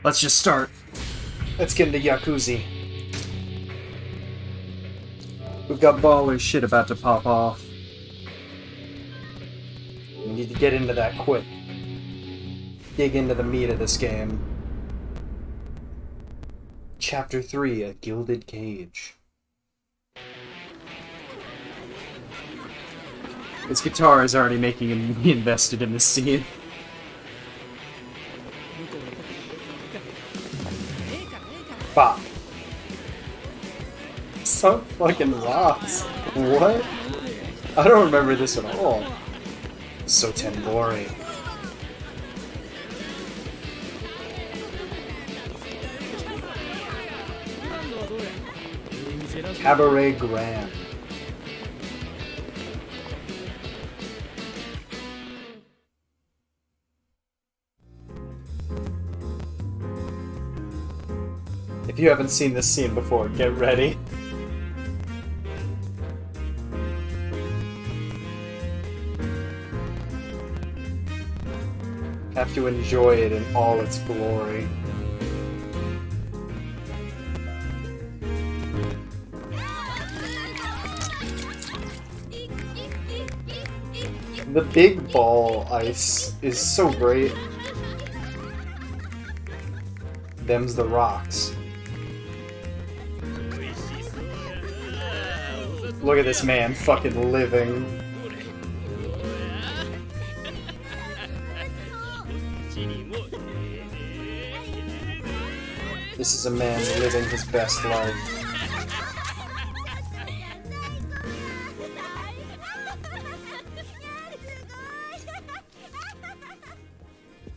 Let's just start. Let's get into Yakuza. We've got baller shit about to pop off. We need to get into that quick. Dig into the meat of this game. Chapter 3, A Gilded Cage. His guitar is already making him invested in this scene. Bop. So fucking rocks. What? I don't remember this at all. So Tenbori. Cabaret Grand. If you haven't seen this scene before, get ready. Have to enjoy it in all its glory. The big ball ice is so great. Them's the rocks. Look at this man fucking living. This is a man living his best life.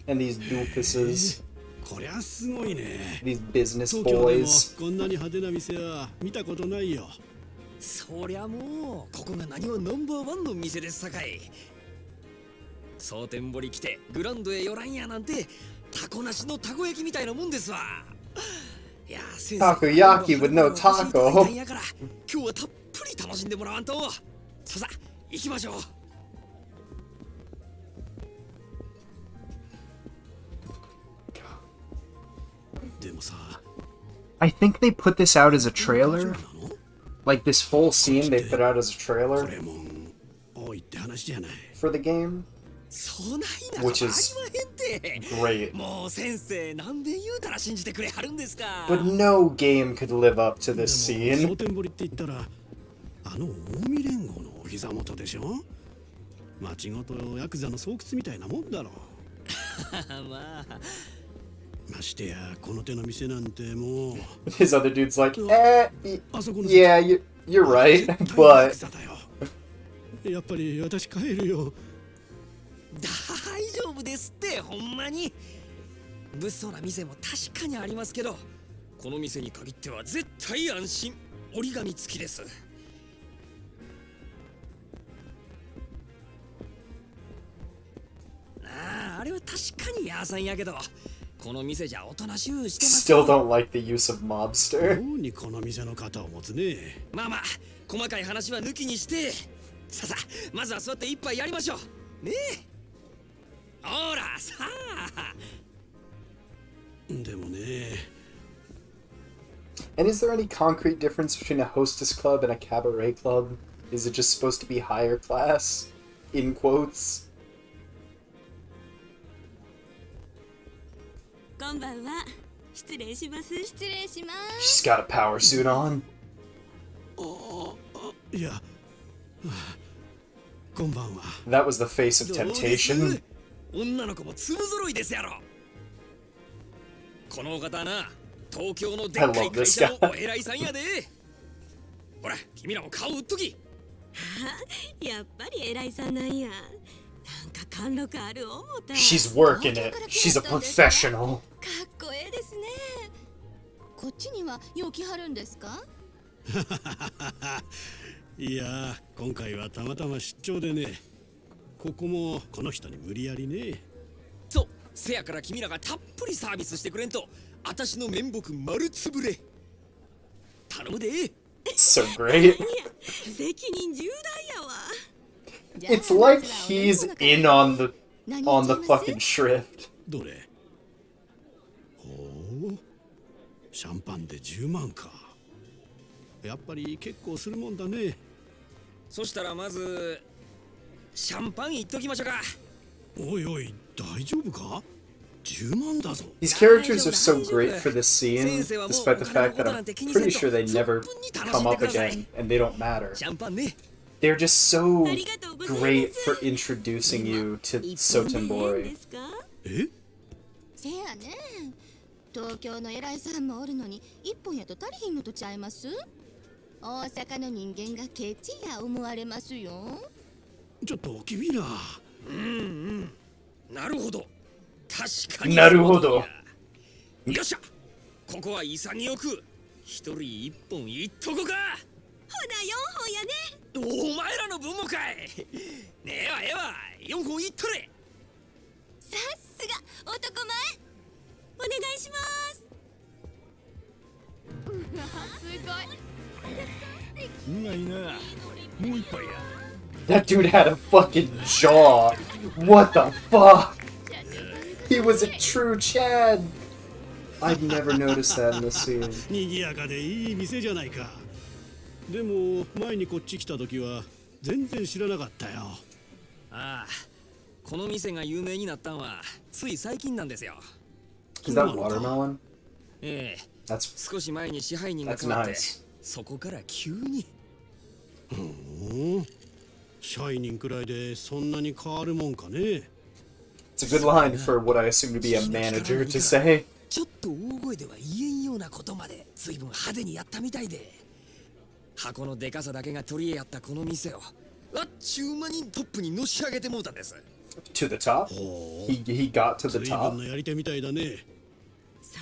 And these doofuses. These business boys. そりゃもうここが何もナンバーワンの店ですさかい。蒼天堀来てグランドへ寄らんやなんてタコなしのたこ焼きみたいなもんですわ。いや、Takoyaki with no taco. 今日はたっぷり楽しんでもらわんと。さあ行きましょう。 I think they put this out as a trailer. Like this whole scene they put out as a trailer for the game. Which is great. But no game could live up to this scene. His other dude's like, yeah, you're right, but... 大丈夫ですってほんまに物騒な店も確かにありますけどこの店に限っては絶対安心折り紙付きですあれは確かにヤーさんやけどこの店じゃおとなしゅうしてます Still don't like the use of mobster この店の型を持つねまあまあ細かい話は抜きにしてさあまずは座って一杯やりましょうねえ And is there any concrete difference between a hostess club and a cabaret club? Is it just supposed to be higher class? In quotes? She's got a power suit on. That was the face of temptation. 女の子も粒揃いですやろこの方な東京のでっかい会社のお偉いさんやでほら君らも顔売っときやっぱり偉いさんなんやなんか貫禄ある思った She's working it. She's a professional. かっこええですねこっちにはよきはるんですかいや今回はたまたま出張でねここもこの人に無理やりねそうせやから君らがたっぷりサービスしてくれんと私の面目丸つぶれ頼むで So great. 責任重大やわ It's like he's in on the fucking shrift. どれほうシャンパンで10万か。やっぱり結構するもんだね。そしたらまずシャンパンいっときましょうか。おいおい、大丈夫か？10万だぞ。 These characters are so great for this scene, despite the fact that I'm pretty sure they never come up again and they don't matter. シャンパンね。 They're just so great for introducing you to Sotenbori. え？せやねん。東京の偉いさんもおるのに一本やと足りひんのとちゃいます？大阪の人間がケチや思われますよ。ちょっと君ら。なるほど。確かに。なるほど。よっしゃ。ここは潔く一人一本いっとこか。ほな4本やね。お前らの分もかい。ねえわええわ、4本いっとれ。さすが男前。お願いします。うわ、すごい。うまいな。もう一杯や。That dude had a fucking jaw. What the fuck? He was a true Chad. I've never noticed that in this scene. 賑やかでいい店じゃないか。でも前にこっち来た時は全然知らなかったよ。ああ、この店が有名になったんはつい最近なんですよ。Is that watermelon? ええ、 That's 少し前に支配人が that's 変わって、 nice. そこから急に。社員くらいでそんなに変わるもんかね。 It's a good line for what I assume to be a manager to say. ちょっと大声では言えんようなことまで随分派手にやったみたいで、箱のでかさだけが取り柄やったこの店をあっちゅう間にトップにのし上げてもうたんです。 To the top? He got to the 随 top? 分のやり手みたいだね。そ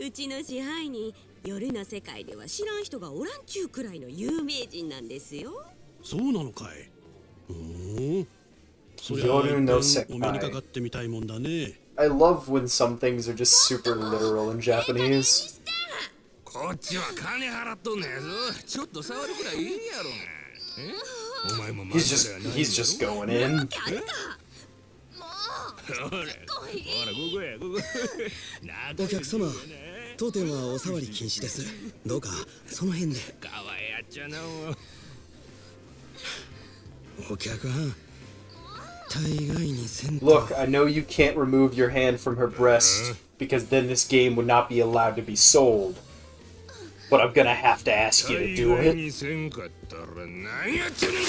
う、うちの支配人、夜の世界では知らん人がおらんちゅうくらいの有名人なんですよ。そうなのかい。そりゃ夜の一世界。遍お目にかかってみたいもんだね。I love when some things are just super literal in Japanese. こっちは金払っとんねんぞ。ちょっと触るくらいいいやろが。え？お前も He's just going in. ほら、ここや、ここ。お客様、当店はお触り禁止です。どうかその辺で。かわいやっちゃなもう。お客はん、大概にせんと。 Look, I know you can't remove your hand from her breast because then this game would not be allowed to be sold. But I'm gonna have to ask you to do 大概 it. にせんかったら何やってんねんこ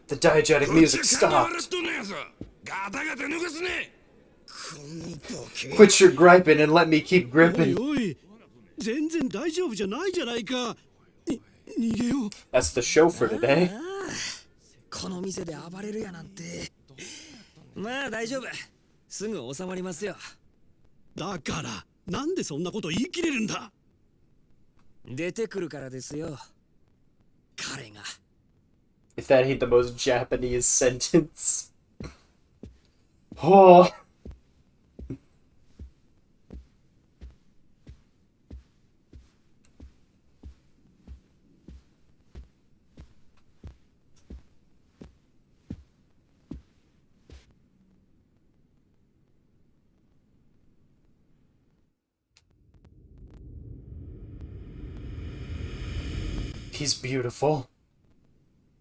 The diegetic れ。 music こっちは金払 stopped. っとんねんやぞ。ガタガタ抜かすね。このボケ。 Quit your griping and let me keep おい gripping. おい、全然大丈夫じゃないじゃないか。逃げよう。 That's the show for today. この店で暴れるやなんて。まあ大丈夫、すぐ収まりますよ。だからなんでそんなこと言い切れるんだ。出てくるからですよ、彼が。 If that ain't the most Japanese sentence. Oh. He's beautiful.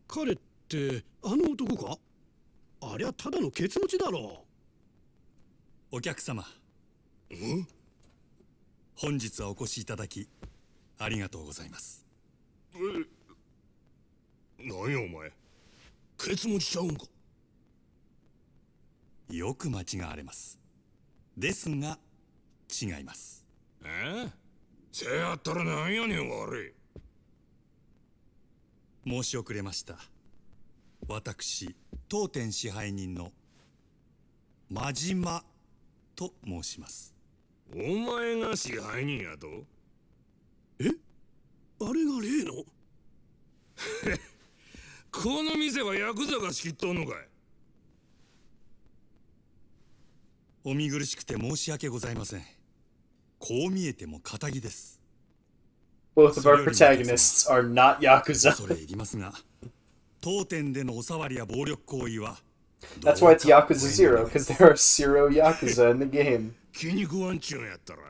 彼ってあの男か？ありゃただのケツ持ちだろお客様、本日はお越しいただきありがとうございます。何やお前。ケツ持ちちゃうんか。よく間違われます。ですが違います。せやったら何やねん悪い。申し遅れました。私当店支配人の真島と申します。お前が支配人やと。え？あれが例の？この店はヤクザが仕切っとんのかい。お見苦しくて申し訳ございません。こう見えても堅気です。 Both of our protagonists are not Yakuza. 恐れ入りますが、当店でのお触りや暴力行為は That's why it's Yakuza 0, because there are 0 Yakuza in the game. 気に食わんちゅうんやったら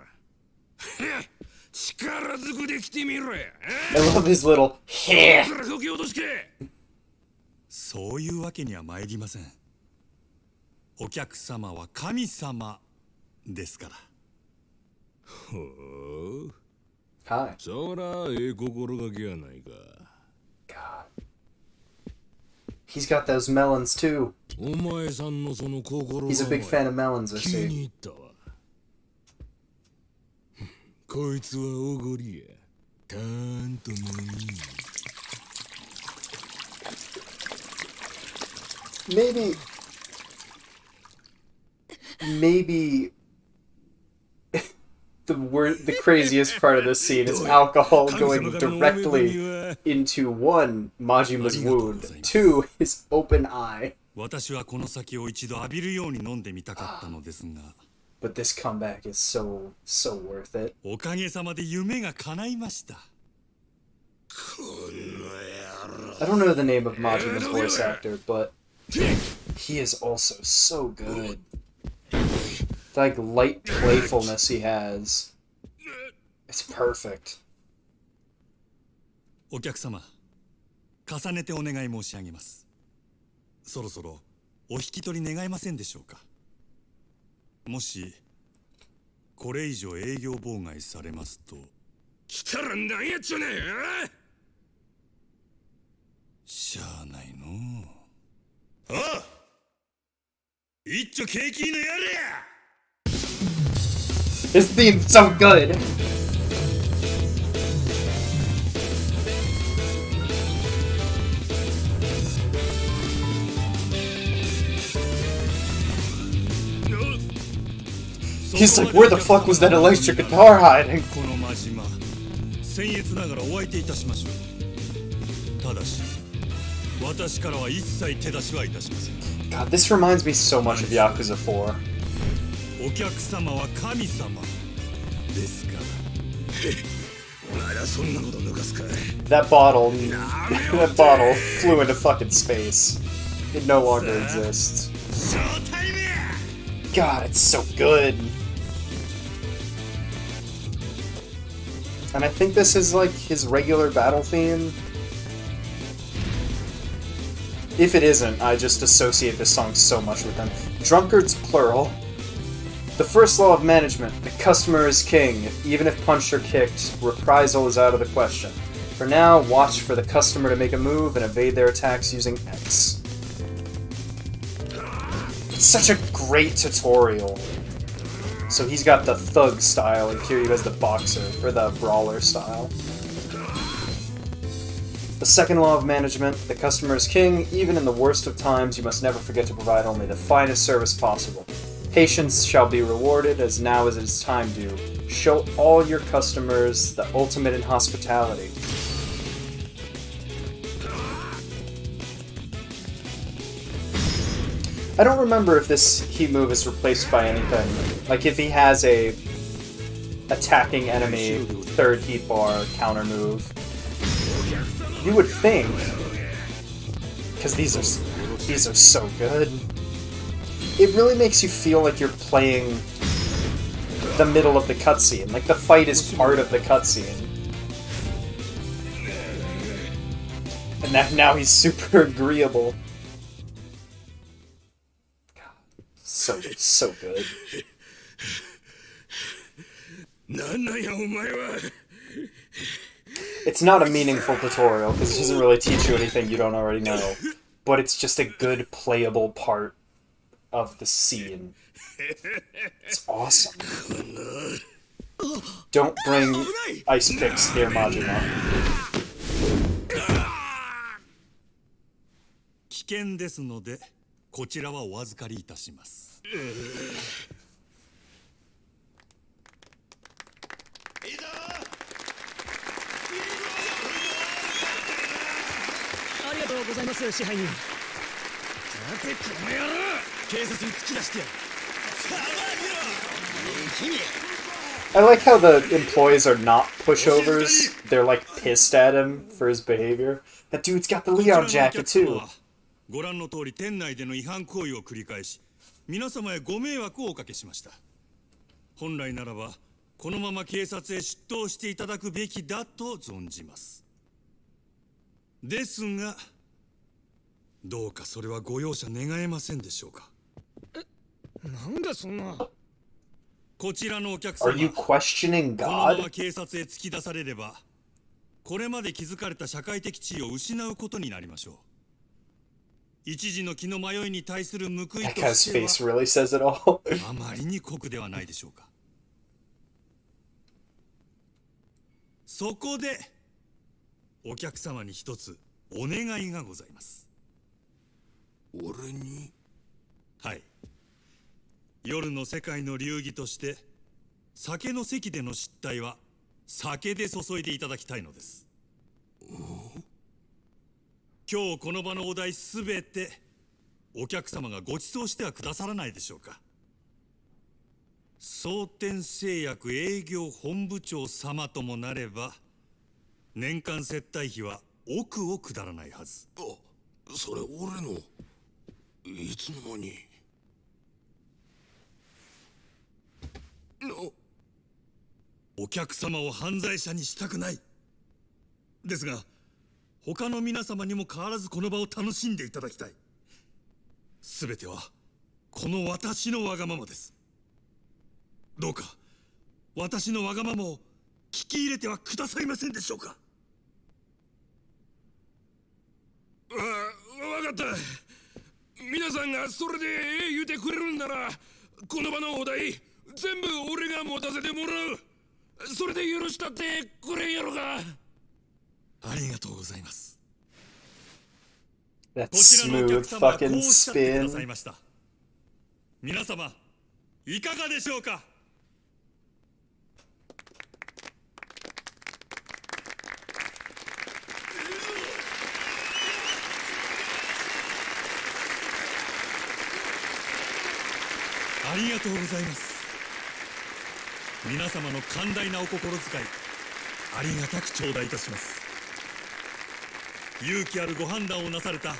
力ずくで来てみろや I love his little heh. こき落としけそういうわけには参りません。お客様は神様ですから。ほう Hi. そらええ心がけやないか God. He's got those melons too. お前さんのその心 He's a big fan of melons, I 気に see. 入ったわこいつはおごりやたーんともいい Maybe the craziest part of this scene is alcohol going directly into 1, Majima's wound, 2, his open eye. 私はこの酒を一度浴びるように飲んでみたかったのですが、 But this comeback is so worth it. おかげさまで夢が叶いました。 I don't know the name of Majima's voice actor, but he is also so good. The, like, light playfulness he has. It's perfect. お客様、重ねてお願い申し上げます。そろそろお引き取り願えませんでしょうか。もしこれ以上営業妨害されますと。来たらなんやっちゅうねんしゃあないのう。ああ、一丁景気のやれや。 His theme's so good. He's like, where the fuck was that electric guitar hiding? この真島、僭越ながらお相手いたしましょう。ただし、私からは一切手出しはいたしません。 God, this reminds me so much of Yakuza 4. お客様は神様ですから。まだそんなこと抜かすか That bottle, that bottle flew into fucking space. It no longer exists. ショータイムや God, it's so good. And I think this is like his regular battle theme. If it isn't, I just associate this song so much with him. Drunkards, plural. The first law of management, the customer is king. Even if punched or kicked, reprisal is out of the question. For now, watch for the customer to make a move and evade their attacks using X. It's such a great tutorial. So he's got the thug style, and Kiryu has the boxer, or the brawler style. The second law of management, the customer is king. Even in the worst of times, you must never forget to provide only the finest service possible. Patience shall be rewarded, as now is its time due. Show all your customers the ultimate in hospitality. I don't remember if this heat move is replaced by anything. Like if he has a attacking enemy third heat bar counter move. You would think, because these are so good. It really makes you feel like you're playing the middle of the cutscene. Like the fight is part of the cutscene. And that now he's super agreeable. So good. なんなんやお前は It's not a meaningful tutorial, because it doesn't really teach you anything you don't already know. But it's just a good playable part of the scene. It's awesome. Don't bring ice picks near Majima. 危険ですので、こちらはお預かりいたします。ありがとうございます支配人。待てこの野郎警察に突き出してやる。 I like how the employees are not pushovers. They're like pissed at him for his behavior. That dude's got the Leon jacket too. ご覧の通り店内での違反行為を繰り返し、皆様へご迷惑をおかけしました。本来ならばこのまま警察へ出頭していただくべきだと存じます。ですがどうかそれはご容赦願えませんでしょうか。なんだそんな。こちらのお客様、 Are you questioning このまま God? 警察へ突き出されれば、これまで築かれた社会的地位を失うことになりましょう。一時の気の迷いに対する報い That と guy's して face は really says it all. あまりに酷ではないでしょうか。そこでお客様に一つお願いがございます。俺に？はい。夜の世界の流儀として酒の席での失態は酒で注いでいただきたいのです。今日この場のお題すべてお客様がご馳走してはくださらないでしょうか。蒼天製薬営業本部長様ともなれば年間接待費は億を下らないはず。あ、それ俺の。いつの間に。お客様を犯罪者にしたくない。ですが他の皆様にも変わらずこの場を楽しんでいただきたい。すべてはこの私のわがままです。どうか私のわがままを聞き入れてはくださいませんでしょうか。わかった。皆さんがそれで言うてくれるんなら、この場のお題全部俺が持たせてもらう。それで許したってくれんやろか。ありがとうございます。 That こちらのお smooth 客様はこう fucking おっしゃってください spin. ました。皆様いかがでしょうか。ありがとうございます。皆様の寛大なお心遣いありがたく頂戴いたします。勇気あるご判断をなされた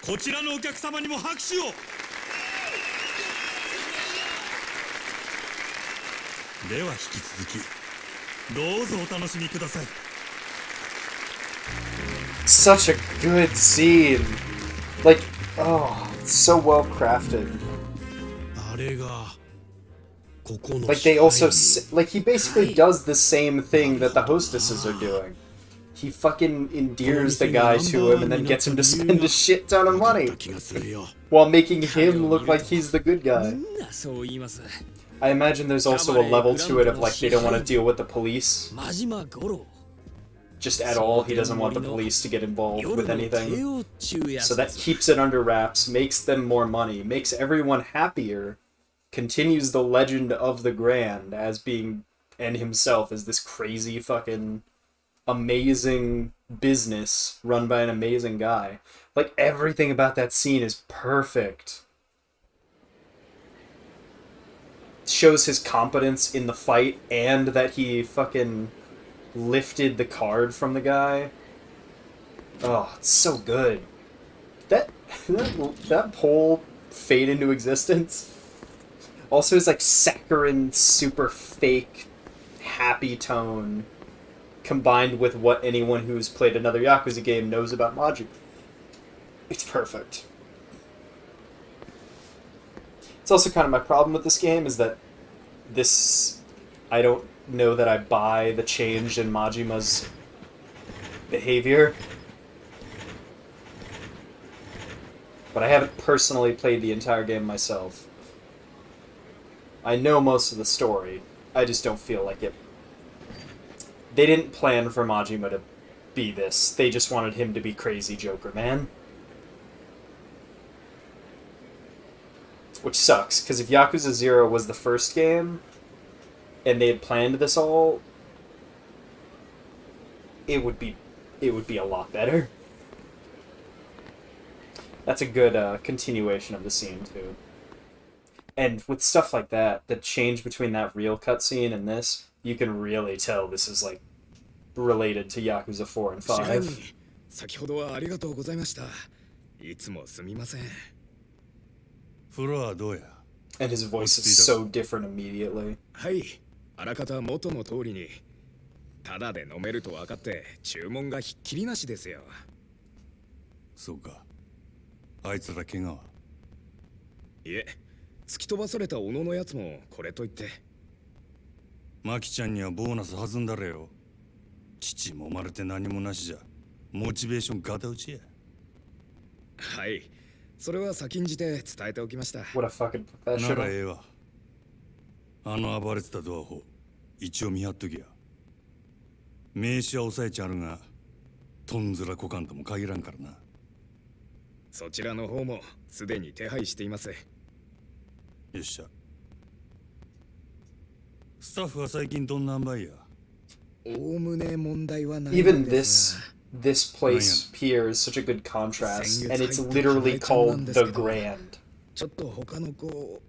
こちらのお客様にも拍手を。では引き続きどうぞお楽しみください。 Such a good scene. Like, oh, it's so well crafted. あれがここの Like they also like he basically does the same thing that the hostesses are doing. He fucking endears the guy to him and then gets him to spend a shit ton of money while making him look like he's the good guy. I imagine there's also a level to it of like they don't want to deal with the police. Just at all, he doesn't want the police to get involved with anything. So that keeps it under wraps, makes them more money, makes everyone happier, continues the legend of the Grand as being, and himself as this crazy fucking amazing business run by an amazing guy. Like, everything about that scene is perfect. Shows his competence in the fight and that he fucking lifted the card from the guy. Oh, it's so good. That pole fade into existence. Also his like saccharine, super fake, happy tone combined with what anyone who's played another Yakuza game knows about Majima. It's perfect. It's also kind of my problem with this game is that I don't know that I buy the change in Majima's behavior. But I haven't personally played the entire game myself. I know most of the story. I just don't feel like it. They didn't plan for Majima to be this. They just wanted him to be crazy Joker, man. Which sucks, because if Yakuza 0 was the first game, and they had planned this all, it would be a lot better. That's a good continuation of the scene, too. And with stuff like that, the change between that real cutscene and this, you can really tell this is, like, related to Yakuza 4 and 5. 先ほどはありがとうございました。いつもすみません。風呂はどうや？ And his voice is so different immediately. はい、あらかた元の通りに。ただで飲めると分かって注文がひっきりなしですよ。そうか。あいつら怪我は？いえ、突き飛ばされた小野のやつもこれといって。マキちゃんにはボーナス弾んだれよ。父もまれて何もなしじゃモチベーションガタ打ちや。はい、それは先んじて伝えておきました。 What a fucking なら professional. ええわ。あの暴れてたドアホ一応見張っときや。名刺は押さえちゃるがとんずらこかんとも限らんからな。そちらの方もすでに手配しています。よっしゃ。スタッフは最近どんなんばいや？おおむね問題はない Even んですが。 this place here is such a good contrast, and it's literally called the Grand. ちょっと他の子、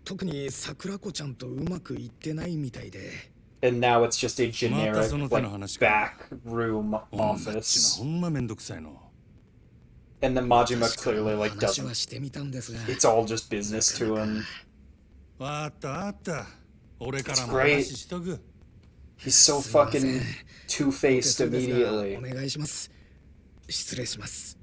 特に桜子ちゃんとうまくいってないみたいで。And now it's just a generic, またその手の like, 話か。 back room 女っちゅうの office. ほんまめんどくさいの。 And then Majima clearly, like, 話 doesn't. はしてみたんですが。 It's all just business to him. わかったわかった。俺からも It's great. 話しとく。 He's so fucking two-faced お手数ですが immediately. お願いします。失礼します。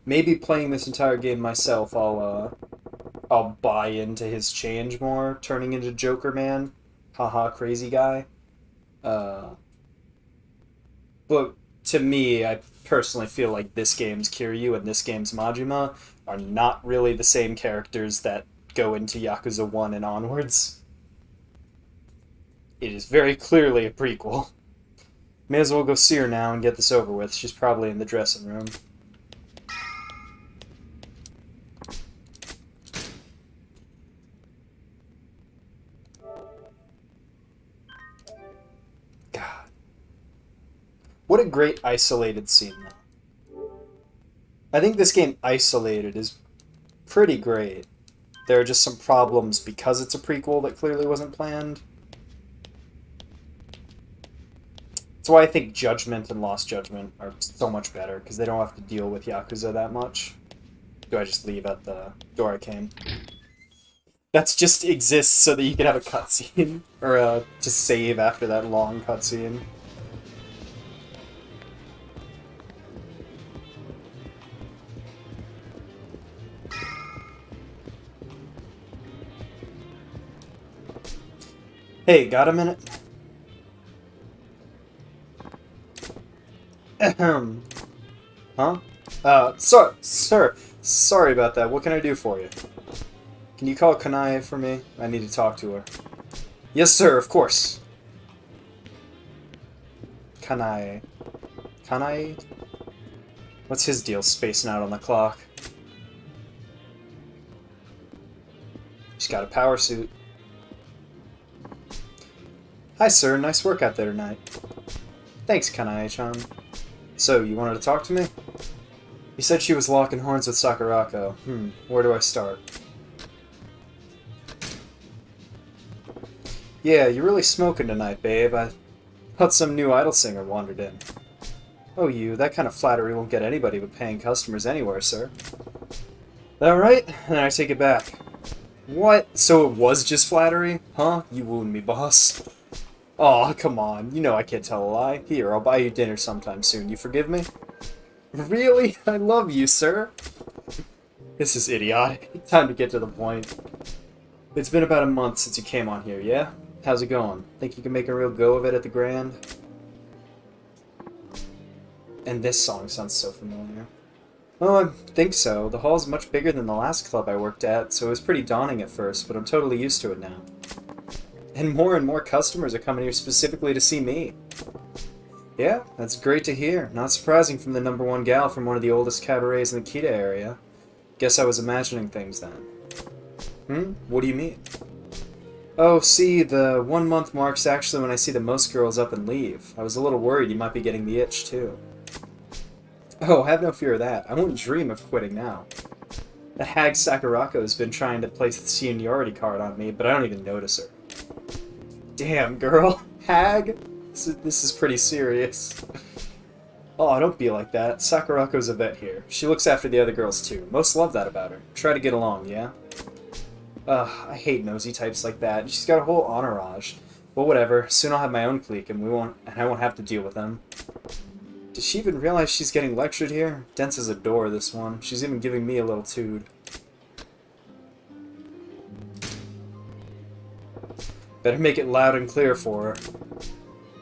Maybe playing this entire game myself, I'll buy into his change more, turning into Joker Man. Haha, crazy guy. But to me, I personally feel like this game's Kiryu and this game's Majima are not really the same characters that go into Yakuza 1 and onwards. It is very clearly a prequel. May as well go see her now and get this over with. She's probably in the dressing room. God. What a great isolated scene, though. I think this game isolated is pretty great. There are just some problems because it's a prequel that clearly wasn't planned. That's why I think Judgment and Lost Judgment are so much better, because they don't have to deal with Yakuza that much. Do I just leave at the door I came? That just exists so that you can have a cutscene, or to save after that long cutscene. Hey, got a minute? Ahem. Huh? Sir, sorry about that. What can I do for you? Can you call Kanae for me? I need to talk to her. Yes, sir, of course. Kanae. Kanae? What's his deal spacing out on the clock? He's got a power suit. Hi, sir. Nice work out there tonight. Thanks, Kanae-chan. So, you wanted to talk to me? You said she was locking horns with Sakurako. Where do I start? Yeah, you're really smoking tonight, babe. I thought some new idol singer wandered in. Oh, you, that kind of flattery won't get anybody but paying customers anywhere, sir. That right? Then I take it back. What? So it was just flattery? Huh? You wound me, boss. Aw, come on. You know I can't tell a lie. Here, I'll buy you dinner sometime soon. You forgive me? Really? I love you, sir. This is idiotic. Time to get to the point. It's been about a month since you came on here, yeah? How's it going? Think you can make a real go of it at the Grand? And this song sounds so familiar. Well, I think so. The hall's much bigger than the last club I worked at, so it was pretty daunting at first, but I'm totally used to it now. And more customers are coming here specifically to see me. Yeah, that's great to hear. Not surprising from the #1 gal from one of the oldest cabarets in the Kita area. Guess I was imagining things then. What do you mean? Oh, see, the 1 month mark's actually when I see the most girls up and leave. I was a little worried you might be getting the itch, too. Oh, have no fear of that. I wouldn't dream of quitting now. That hag Sakurako's been trying to place the seniority card on me, but I don't even notice her. Damn, girl. Hag? This is pretty serious. Oh, don't be like that. Sakurako's a vet here. She looks after the other girls too. Most love that about her. Try to get along, yeah? I hate nosy types like that. She's got a whole entourage. But whatever. Soon I'll have my own clique, and I won't have to deal with them. Does she even realize she's getting lectured here? Dense as a door, this one. She's even giving me a little tood. Better make it loud and clear for her.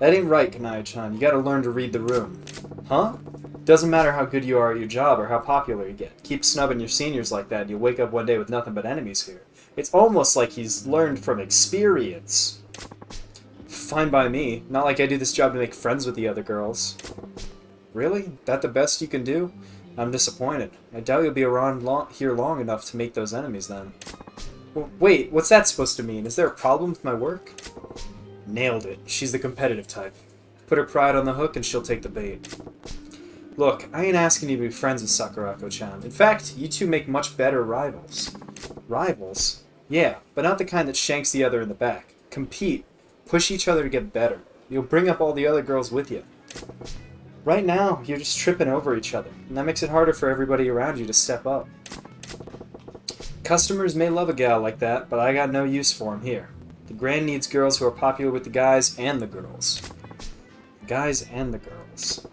That ain't right, Kanai-chan. You gotta learn to read the room. Huh? Doesn't matter how good you are at your job or how popular you get. Keep snubbing your seniors like that and you'll wake up one day with nothing but enemies here. It's almost like he's learned from experience. Fine by me. Not like I do this job to make friends with the other girls. Really? That the best you can do? I'm disappointed. I doubt you'll be around here long enough to make those enemies then. Wait, what's that supposed to mean? Is there a problem with my work? Nailed it. She's the competitive type. Put her pride on the hook and she'll take the bait. Look, I ain't asking you to be friends with Sakurako-chan. In fact, you two make much better rivals. Rivals? Yeah, but not the kind that shanks the other in the back. Compete. Push each other to get better. You'll bring up all the other girls with you. Right now, you're just tripping over each other, and that makes it harder for everybody around you to step up. Customers may love a gal like that, but I got no use for 'em here. The Grand needs girls who are popular with the guys and the girls. Guys and the girls.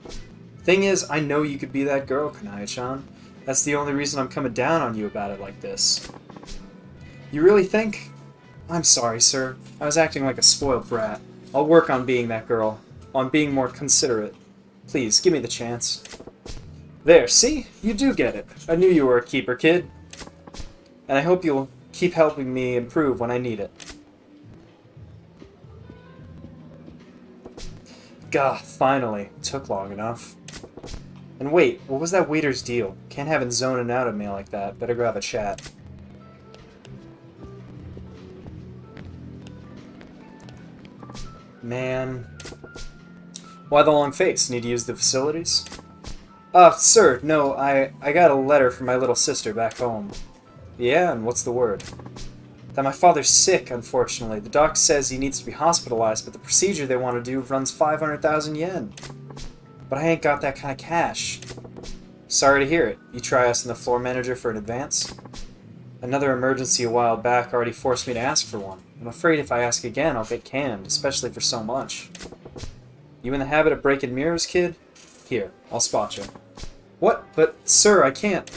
Thing is, I know you could be that girl, Kanai-chan. That's the only reason I'm coming down on you about it like this. You really think? I'm sorry, sir. I was acting like a spoiled brat. I'll work on being that girl. On being more considerate. Please, give me the chance. There, see? You do get it. I knew you were a keeper, kid. And I hope you'll keep helping me improve when I need it. Gah, finally. Took long enough. And wait, what was that waiter's deal? Can't have him zoning out at me like that. Better grab a chat. Man. Why the long face? Need to use the facilities? Sir, no, I got a letter from my little sister back home. Yeah, and what's the word? That my father's sick, unfortunately. The doc says he needs to be hospitalized, but the procedure they want to do runs 500,000 yen. But I ain't got that kind of cash. Sorry to hear it. You try asking the floor manager for an advance? Another emergency a while back already forced me to ask for one. I'm afraid if I ask again, I'll get canned, especially for so much. You in the habit of breaking mirrors, kid? Here, I'll spot you. What? But, sir, I can't.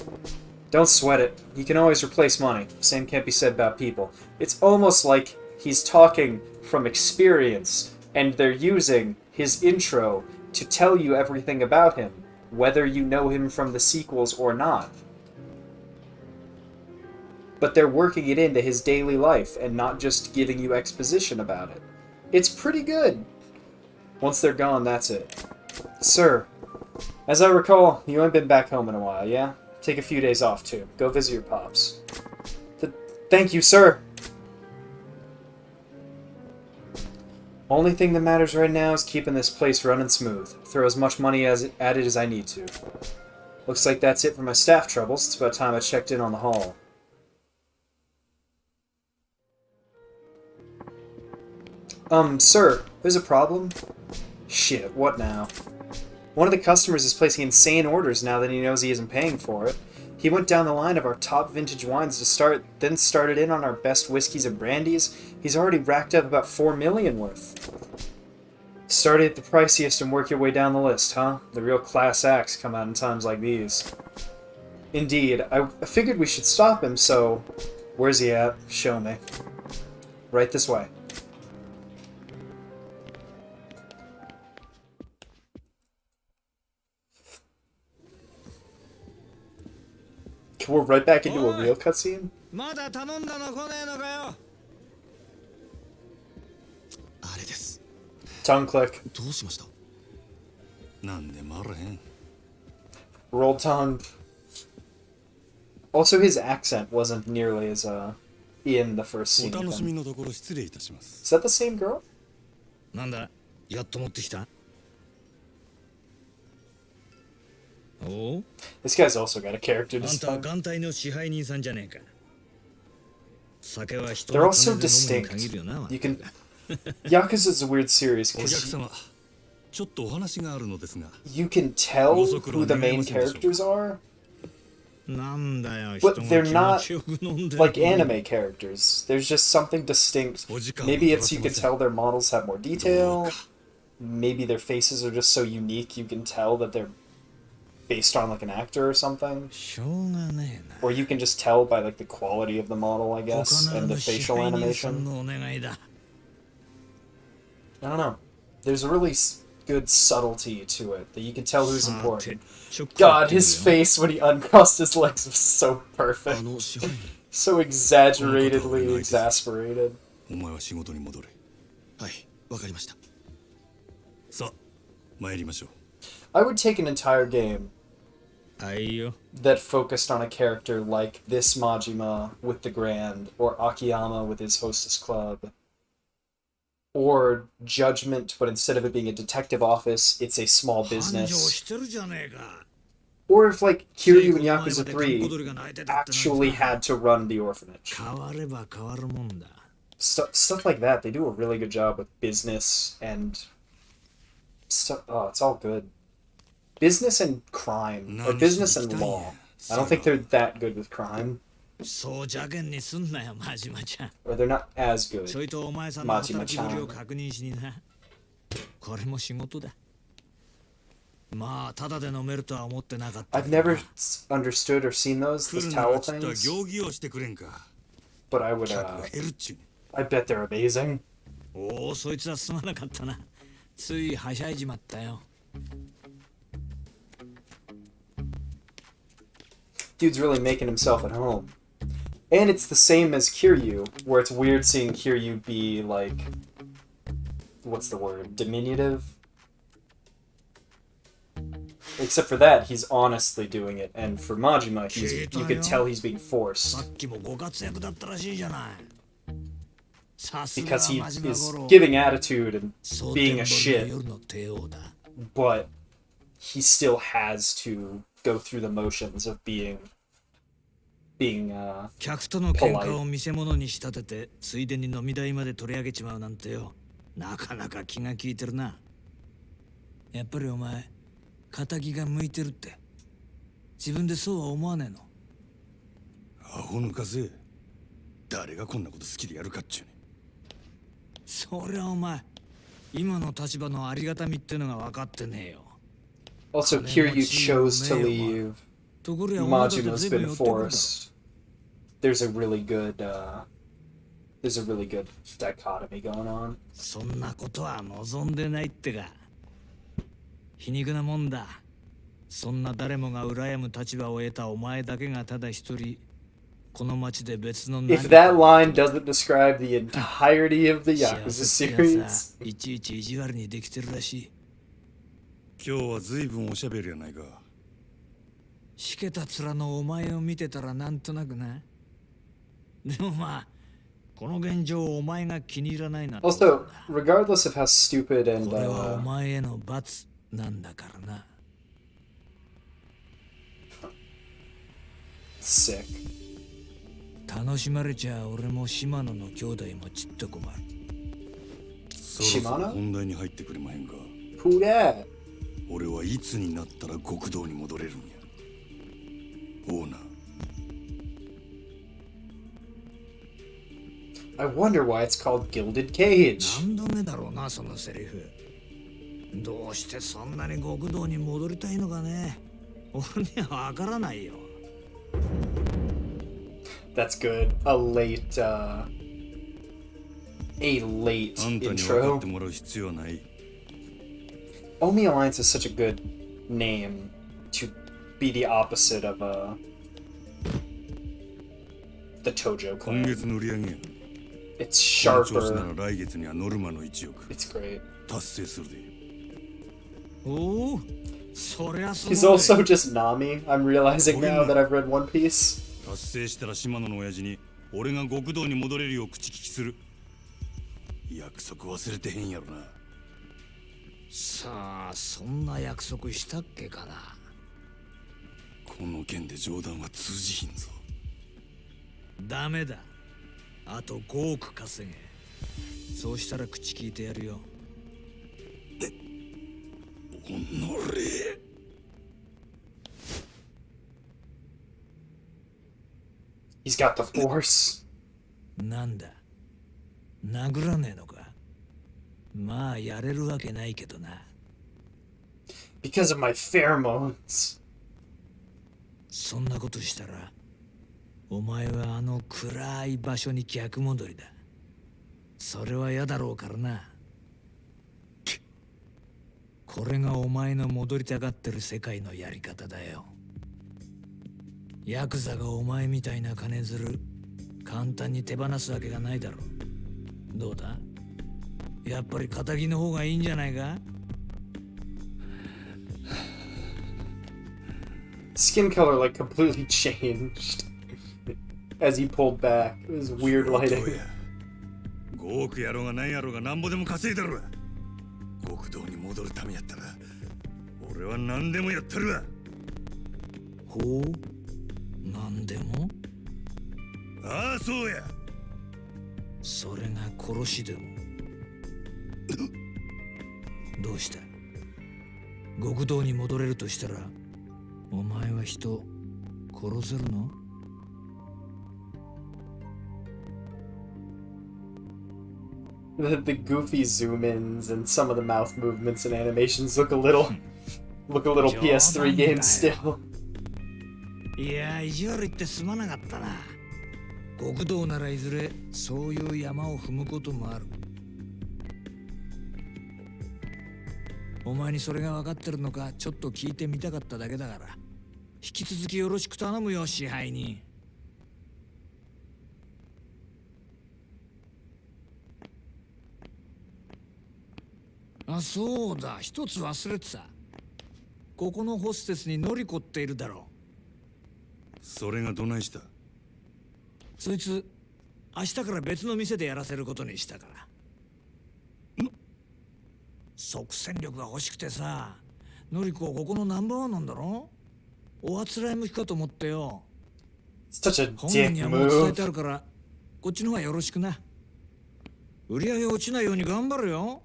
Don't sweat it. You can always replace money. Same can't be said about people. It's almost like he's talking from experience, and they're using his intro to tell you everything about him, whether you know him from the sequels or not. But they're working it into his daily life, and not just giving you exposition about it. It's pretty good. Once they're gone, that's it. Sir, as I recall, you ain't been back home in a while, yeah? Take a few days off, too. Go visit your pops. Thank you, sir! Only thing that matters right now is keeping this place running smooth. Throw as much money at it as I need to. Looks like that's it for my staff troubles. It's about time I checked in on the hall. Sir, there's a problem? Shit, what now? One of the customers is placing insane orders now that he knows he isn't paying for it. He went down the line of our top vintage wines to start, then started in on our best whiskeys and brandies. He's already racked up about 4 million worth. Start at the priciest and work your way down the list, huh? The real class acts come out in times like these. Indeed, I figured we should stop him, so... Where's he at? Show me. Right this way. We're right back into a real cutscene? Tongue click. Roll tongue. Also, his accent wasn't nearly as, in the first scene. Is that the same girl? This guy's also got a character design. They're all so distinct. You can Yakuza is a weird series お客 because 様ちょっとお話があるのですが you can tell who the main characters are, なんだよ、 but 人 they're が not 気持ちよく飲んでる like anime characters. There's just something distinct. Maybe it's you can tell their models have more detail. Maybe their faces are just so unique you can tell that they're based on like an actor or something. しょうがねえな Or you can just tell by like the quality of the model, I 他 guess, なら and the ぬ支 facial 配人さん animation. のお願いだ I don't know. There's a really good subtlety to it that you can tell who's さて important. ちょっと God, his face when he uncrossed his legs was so あ perfect. の支配人 So exaggeratedly exasperated. お前は仕事に戻れ。はいわかりました。さあ参りましょう。 I would take an entire game あいよ that focused on a character like this Majima with the Grand, or Akiyama with his hostess club, or Judgment, but instead of it being a detective office, it's a small 繁盛 business. してるじゃねえか Or if, like, つい Kiryu こ in の前ま Yakuza で 3 閑古鳥が鳴いてたってのに actually さ had to run the orphanage. 変われば変わるもんだ Stuff like that, they do a really good job with business and stuff. Oh, it's all good. Business and crime, or business and law. I don't think they're that good with crime, そう邪険にすんなよマジマちゃん or they're not as ちょ good. いとお前さんの働きぶりを確認しになこれも仕事だまあただで飲めるとは思ってなかった I've never understood or seen those 来 those るなら towel ちょっとは things, 行儀をしてくれんか。 but I would. 客が減るっちゅうに。 I bet they're amazing. おおそいつはすまなかったなついはしゃいじまったよ Dude's really making himself at home. And it's the same as Kiryu, where it's weird seeing Kiryu be like, what's the word? Diminutive? Except for that, he's honestly doing it, and for Majima, you can tell he's being さ forced っきもご活躍だったらしいじゃないさすが because he 真島 is 五郎 giving attitude and 蒼 being 天 a 堀の shit, 夜の帝王だ but he still has to go through the motions of being 客との喧嘩を見せ物に仕立ててついでに飲み代まで取り上げちまうなんてよなかなか気が利いてるなやっぱりお前仇が向いてるって自分でそうは思わねえのアホ抜かせ。誰がこんなこと好きでやるかっちゅうね。そりゃお前今の立場のありがたみってのが分かってねえよ Also, Kiryu chose to leave. ところやお前だって Majima's 随分 been 寄ってくるだろ forced. There's a really good dichotomy going on. そんなことは望んでないってか皮肉なもんだそんな誰もが羨む立場を得たお前だけがただ一人この町で別の If that line doesn't describe the entirety of the 幸 Yakuza せってや series, つはいちいち意地悪にできてるらしい今日は随分おしゃべりやないか。しけた面のお前を見てたらなんとなくなでもまあこの現状をお前が気に入らないなってこと also, だ regardless of how stupid and これはお前への罰なんだからな sick. 楽しまれちゃ俺も島野の兄弟もちっと困るそろそろ本題に入ってくれまへんか。 Who that? 俺はいつになったら極道に戻れるんや。オーナー。 I wonder why it's called Gilded Cage. 何度目だろうなそのセリフどうしてそんなに極道に戻りたいのかね俺にはわからないよ That's good. A late あんたに分かっ intro. てもらう必要はない。 Omi Alliance is such a good name to be the opposite of the Tojo 今 clan. 月の売り上げや。 It's この調子な sharper. ら来月にはノルマの1億 It's great. 達成するで。おおそりゃすごい He's also just Nami. I'm realizing now that I've read One Piece. 達成したら島野の親父に俺が極道に戻れるよう口利きする。約束忘れてへんやろな。さあそんな約束したっけかなこの件で冗談は通じひんぞ。ダメだあと5億稼げそうしたら口聞いてやるよ。おのれ。He's got the force. なんだ、殴らねえのか。まあやれるわけないけどな。Because of my pheromones. そんなことしたらお前はあの暗い場所に逆戻りだ。それは嫌だろうからな。これがお前の戻りたがってる世界のやり方だよ。ヤクザがお前みたいな金づる簡単に手放すわけがないだろう。どうだ、やっぱり仇の方がいいんじゃないか。 Skin color like completely changed as he pulled back. It was weird lighting. 5億やろうが何やろうがなんぼでも稼いだろ。極道に戻るためやったら俺は何でもやったるわ。ほう、なんでも。ああ、そうや。それが殺しでも。どうした、極道に戻れるとしたらお前は人殺せるの？ The goofy zoom-ins and some of the mouth movements and animations look a little PS3 games still. いや、意地悪言ってすまなかったな。極道ならいずれそういう山を踏むこともある。お前にそれが分かってるのかちょっと聞いてみたかっただけだから、引き続きよろしく頼むよ、支配人。あ、そうだ、一つ忘れてた。ここのホステスにノリコっているだろう。それがどないした？そいつ明日から別の店でやらせることにしたから。即戦力が欲しくてさ。ノリコここのナンバーワンなんだろ。おあつらい向きかと思ってよ。 Such a 本人 dick にはもう伝え move. てあるからこっちの方がよろしくな。売り上げ落ちないように頑張るよ。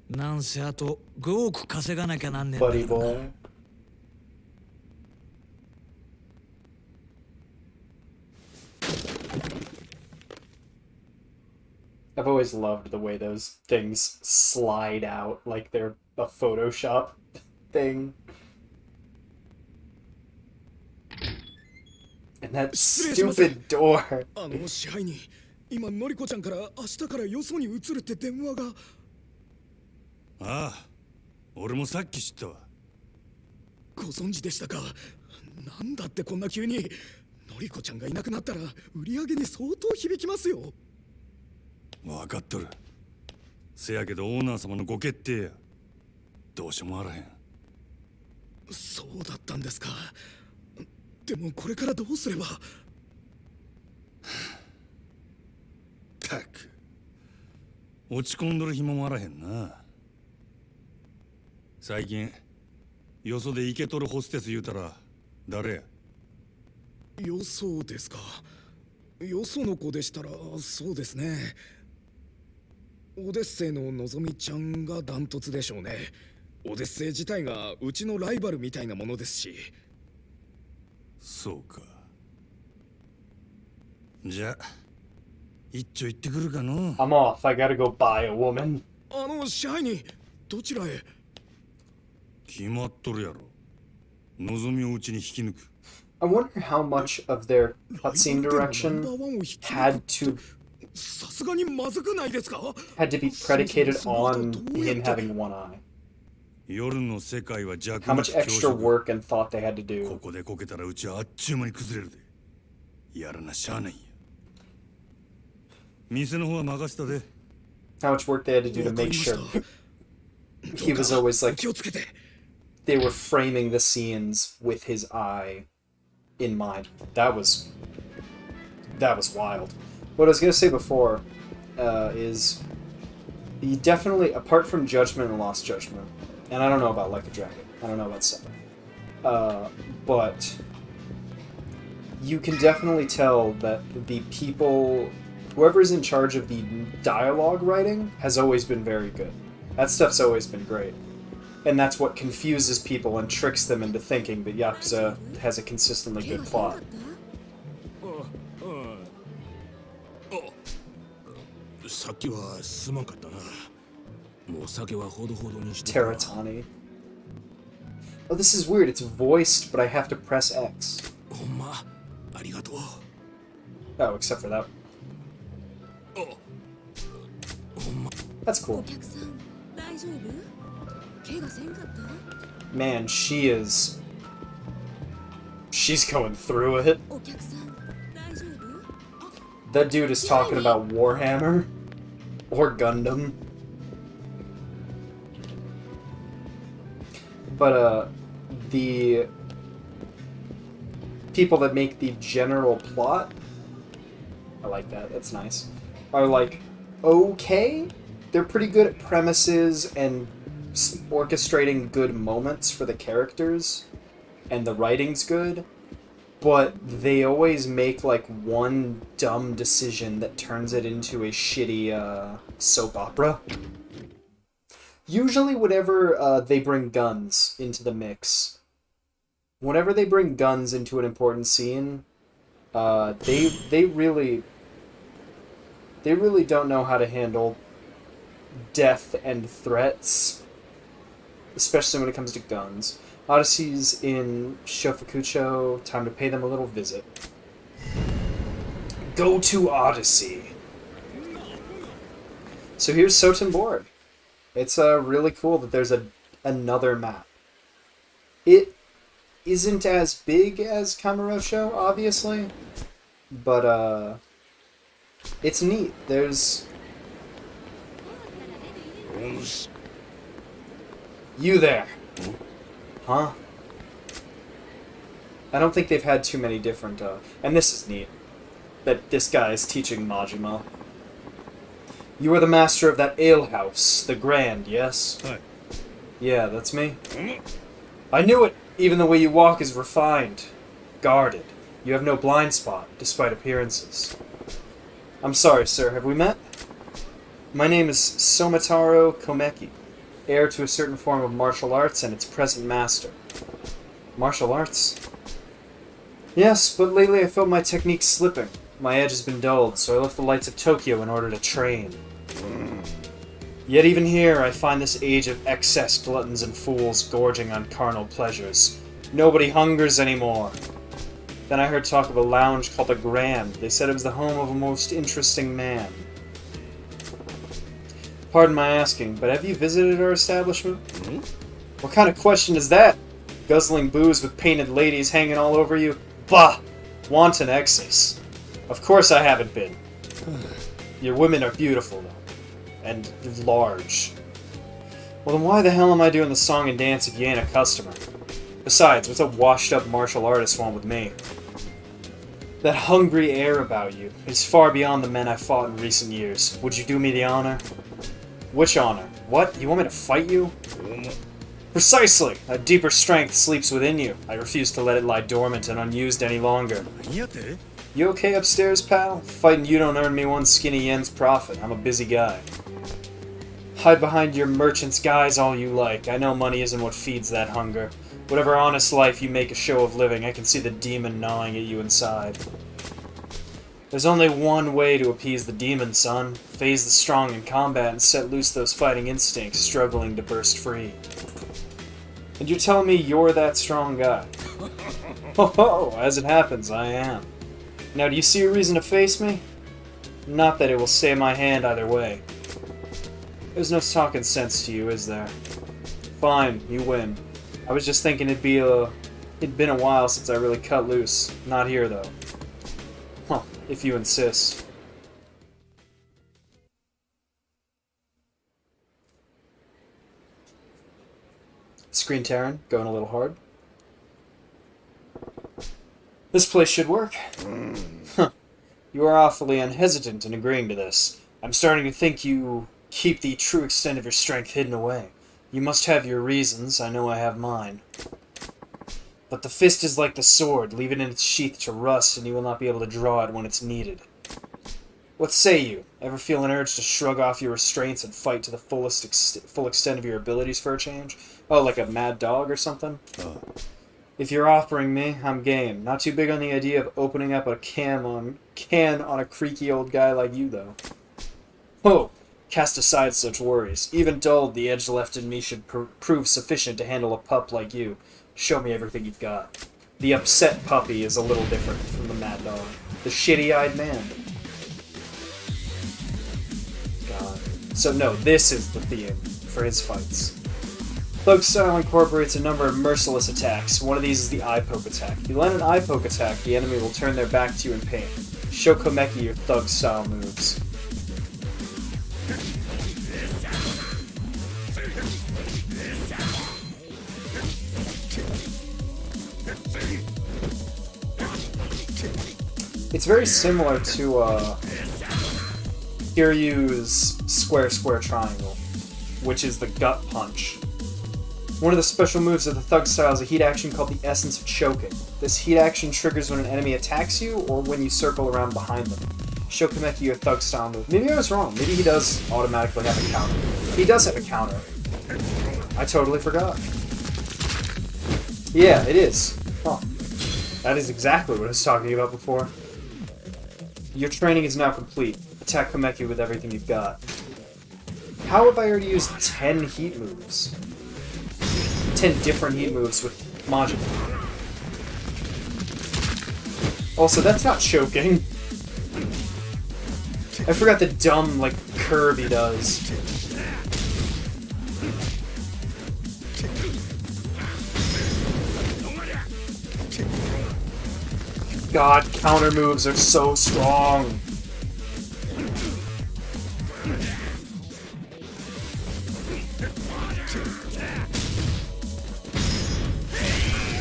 なんせあと5億稼がなきゃなんねえんだから Buddy な。 boy. I've always loved the way those things slide out like they're a Photoshop thing. And that stupid door. あの支配人、今のりこちゃんから明日からよそに移るって電話が。ああ、俺もさっき知ったわ。ご存知でしたか。なんだってこんな急に。のりこちゃんがいなくなったら売り上げに相当響きますよ。分かっとる。せやけどオーナー様のご決定や。どうしようもあらへん。そうだったんですか。でもこれからどうすれば。たく落ち込んどる暇もあらへんな。最近よそでイケとるホステス言うたら誰や？よそですか。よその子でしたらそうですね。オデッセイののぞみちゃんがダントツでしょうね。オデッセイ自体がうちのライバルみたいなものですし。そうか。じゃあ一丁行ってくるかの。 I'm off. I gotta go buy a woman. 支配人、どちらへ？決まっとるやろ。望みをうちに引き抜く。 I wonder how much of their cutscene direction had to さすがにまずくないですか？ had to be predicated on him having one eye. 夜の世界は弱 How 肉 much 強 extra 食。 work and thought they had to こ do. こでこけたらうちはあっちゅう間に崩れるで。やらなしゃあないんや。店の方は任せたで。 How much work they had to do to make sure. He was always like, 気をつけて。 they were framing the scenes with his eye in mind. That was wild. What I was gonna say before is you definitely, apart from Judgment and Lost Judgment, and I don't know about Like a Dragon, I don't know about 7, but you can definitely tell that the people whoever's in charge of the dialogue writing has always been very good. That stuff's always been great. And that's what confuses people and tricks them into thinking that Yakuza has a consistently good plot. さっきはすまんかったな。もう酒はほどほどにして。Teratani. Oh, this is weird. It's voiced, but I have to press X. ほんま、ありがとう。Oh, except for that. That's cool. お客さん大丈夫？怪我せんかった？ Man, she's going through it. お客さん大丈夫？ That dude is talking about Warhammer or Gundam. But the people that make the general plot, I like that, that's nice, are like okay. They're pretty good at premises and orchestrating good moments for the characters, and the writing's good, but they always make like one dumb decision that turns it into a shitty soap opera. Usually whenever they bring guns into the mix, whenever they bring guns into an important scene, they really don't know how to handle death and threats, especially when it comes to guns. Odyssey's in Shofukucho. Time to pay them a little visit. Go to Odyssey. So here's Sotenborg. It's really cool that there's another map. It isn't as big as Kamurocho, obviously, but it's neat. There's you there. Huh? I don't think they've had too many different, and this is neat, that this guy is teaching Majima. You are the master of that alehouse, the Grand, yes? Hi. Yeah, that's me. I knew it! Even the way you walk is refined. Guarded. You have no blind spot, despite appearances. I'm sorry, sir, have we met? My name is Somataro Komeki, heir to a certain form of martial arts and its present master. Martial arts? Yes, but lately I felt my technique slipping. My edge has been dulled, so I left the lights of Tokyo in order to train. Yet even here, I find this age of excess gluttons and fools gorging on carnal pleasures. Nobody hungers anymore. Then I heard talk of a lounge called the Grand. They said it was the home of a most interesting man. Pardon my asking, but have you visited our establishment? What kind of question is that? Guzzling booze with painted ladies hanging all over you? Bah! Wanton excess. Of course I haven't been. Your women are beautiful, though. And large. Well, then why the hell am I doing the song and dance if you ain't a customer? Besides, what's a washed-up martial artist want with me? That hungry air about you is far beyond the men I've fought in recent years. Would you do me the honor? Which honor? What? You want me to fight you? Precisely! A deeper strength sleeps within you. I refuse to let it lie dormant and unused any longer. You okay upstairs, pal? Fighting you don't earn me one skinny yen's profit. I'm a busy guy. Hide behind your merchant's guise all you like. I know money isn't what feeds that hunger. Whatever honest life you make a show of living, I can see the demon gnawing at you inside. There's only one way to appease the demon, son. Phase the strong in combat and set loose those fighting instincts struggling to burst free. And you're telling me you're that strong guy? Oh, as it happens, I am. Now, do you see a reason to face me? Not that it will stay my hand either way. There's no talking sense to you, is there? Fine, you win. I was just thinking it'd been a while since I really cut loose. Not here, though. Well, if you insist. Screen tearing, going a little hard. This place should work. Huh. You are awfully unhesitant in agreeing to this. I'm starting to think you keep the true extent of your strength hidden away. You must have your reasons, I know I have mine. But the fist is like the sword, leave it in its sheath to rust and you will not be able to draw it when it's needed. What say you? Ever feel an urge to shrug off your restraints and fight to the full extent of your abilities for a change? Oh, like a mad dog or something? If you're offering me, I'm game. Not too big on the idea of opening up a can on a creaky old guy like you, though. Oh, cast aside such worries. Even dulled, the edge left in me should prove sufficient to handle a pup like you. Show me everything you've got. The upset puppy is a little different from the mad dog. The shitty-eyed man. God. So no, this is the theme for his fights. Thug style incorporates a number of merciless attacks. One of these is the eye poke attack. If you land an eye poke attack, the enemy will turn their back to you in pain. Show Komeki your thug style moves. It's very similar to Kiryu's square triangle, which is the gut punch. One of the special moves of the thug style is a heat action called the Essence of Choking. This heat action triggers when an enemy attacks you or when you circle around behind them. Show Komeki your thug style move. Maybe I was wrong. Maybe he does automatically have a counter. He does have a counter. I totally forgot. Yeah, it is. Huh. That is exactly what I was talking about before. Your training is now complete. Attack Komeki with everything you've got. How have I already used 10 heat moves? 10 different heat moves with Majimama. Also, that's not choking. I forgot the dumb, like, curve he does. God, counter moves are so strong.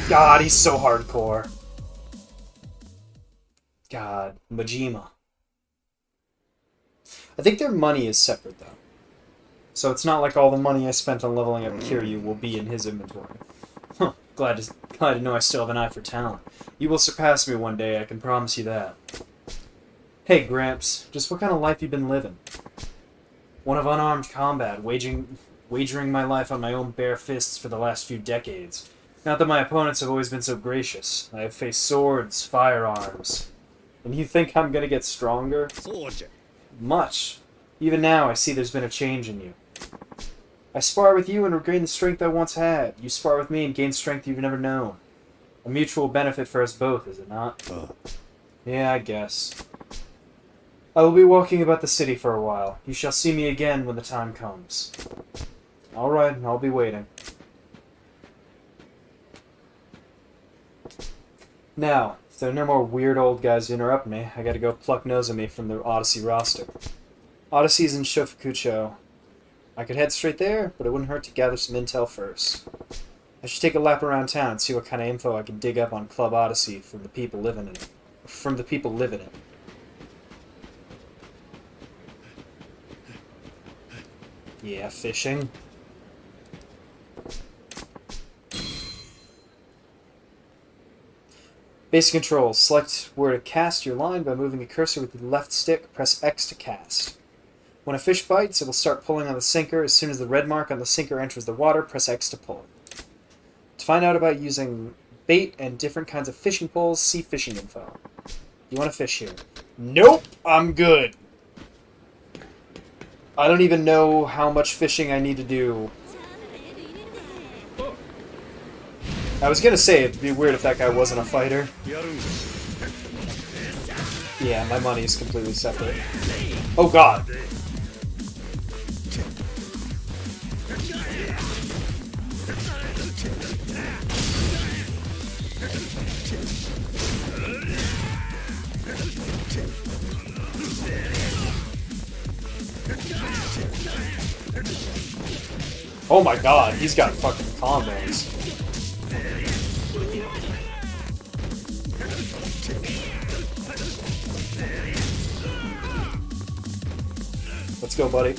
God, he's so hardcore. God, Majima. I think their money is separate, though. So it's not like all the money I spent on leveling up Kiryu will be in his inventory. Huh, glad to know I still have an eye for talent. You will surpass me one day, I can promise you that. Hey, Gramps, just what kind of life you been living? One of unarmed combat, wagering my life on my own bare fists for the last few decades. Not that my opponents have always been so gracious. I have faced swords, firearms. And you think I'm gonna get stronger? Much. Even now, I see there's been a change in you. I spar with you and regain the strength I once had. You spar with me and gain strength you've never known. A mutual benefit for us both, is it not? Yeah, I guess. I will be walking about the city for a while. You shall see me again when the time comes. Alright, I'll be waiting. Now, if there are no more weird old guys to interrupt me, I gotta go pluck Nozomi from the Odyssey roster. Odyssey's in Shofukucho. I could head straight there, but it wouldn't hurt to gather some intel first. I should take a lap around town and see what kind of info I can dig up on Club Odyssey from the people living in it. From the people living it. Yeah, fishing. Basic controls. Select where to cast your line by moving a cursor with the left stick. Press X to cast. When a fish bites, it will start pulling on the sinker. As soon as the red mark on the sinker enters the water, press X to pull. To find out about using bait and different kinds of fishing poles, see fishing info. You want to fish here? Nope! I'm good! I don't even know how much fishing I need to do. I was gonna say it'd be weird if that guy wasn't a fighter. Yeah, my money is completely separate. Oh god! Oh my god, he's got fucking combos. Let's go, buddy.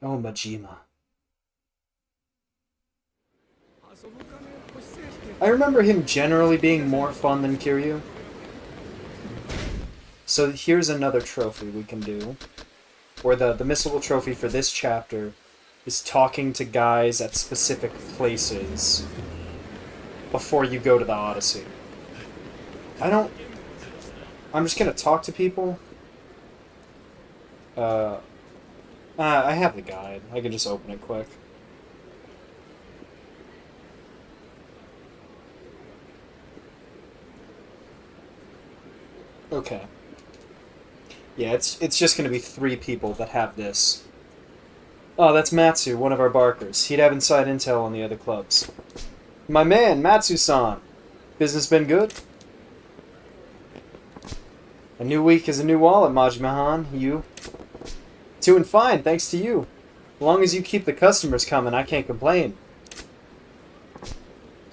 Oh, Majima. I remember him generally being more fun than Kiryu. So here's another trophy we can do. Where the missable trophy for this chapter is talking to guys at specific places before you go to the Odyssey. I'm just gonna talk to people. I have the guide. I can just open it quick. Okay. Yeah, it's just gonna be 3 people that have this. Oh, that's Matsu, one of our barkers. He'd have inside intel on the other clubs. My man, Matsu-san! Business been good? A new week is a new wallet, Majima-han. You? Doing fine, thanks to you. As long as you keep the customers coming, I can't complain.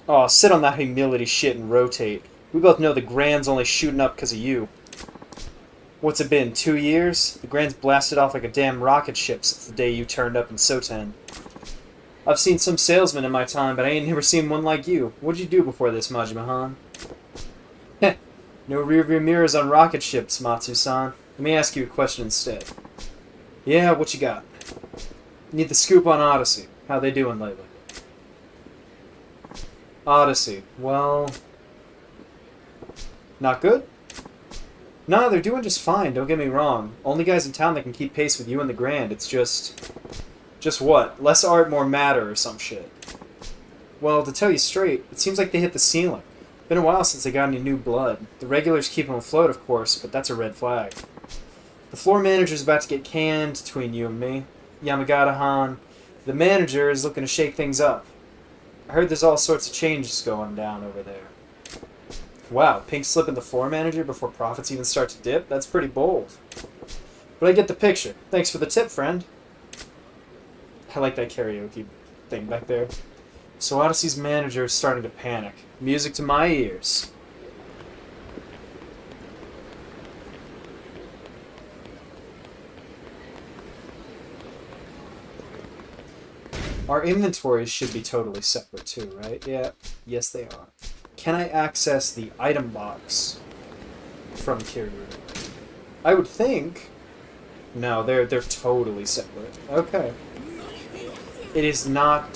Oh, sit on that humility shit and rotate. We both know the Grand's only shooting up because of you. What's it been, 2 years? The Grand's blasted off like a damn rocket ship since the day you turned up in Soten. I've seen some salesmen in my time, but I ain't never seen one like you. What'd you do before this, Majima-han? Heh, no rearview mirrors on rocket ships, Matsu-san. Let me ask you a question instead. Yeah, what you got? Need the scoop on Odyssey. How they doing lately? Odyssey. Well... not good? No, they're doing just fine, don't get me wrong. Only guys in town that can keep pace with you and the Grand. It's just... just what? Less art, more matter, or some shit. Well, to tell you straight, it seems like they hit the ceiling. Been a while since they got any new blood. The regulars keep them afloat, of course, but that's a red flag. The floor manager's about to get canned between you and me. Yamagata-han. The manager is looking to shake things up. I heard there's all sorts of changes going down over there. Wow, pink slipping the floor manager before profits even start to dip? That's pretty bold. But I get the picture. Thanks for the tip, friend. I like that karaoke thing back there. So Odyssey's manager is starting to panic. Music to my ears. Our inventories should be totally separate too, right? Yeah. Yes, they are. Can I access the item box from Kiryu? I would think... no, they're totally separate. Okay. It is not,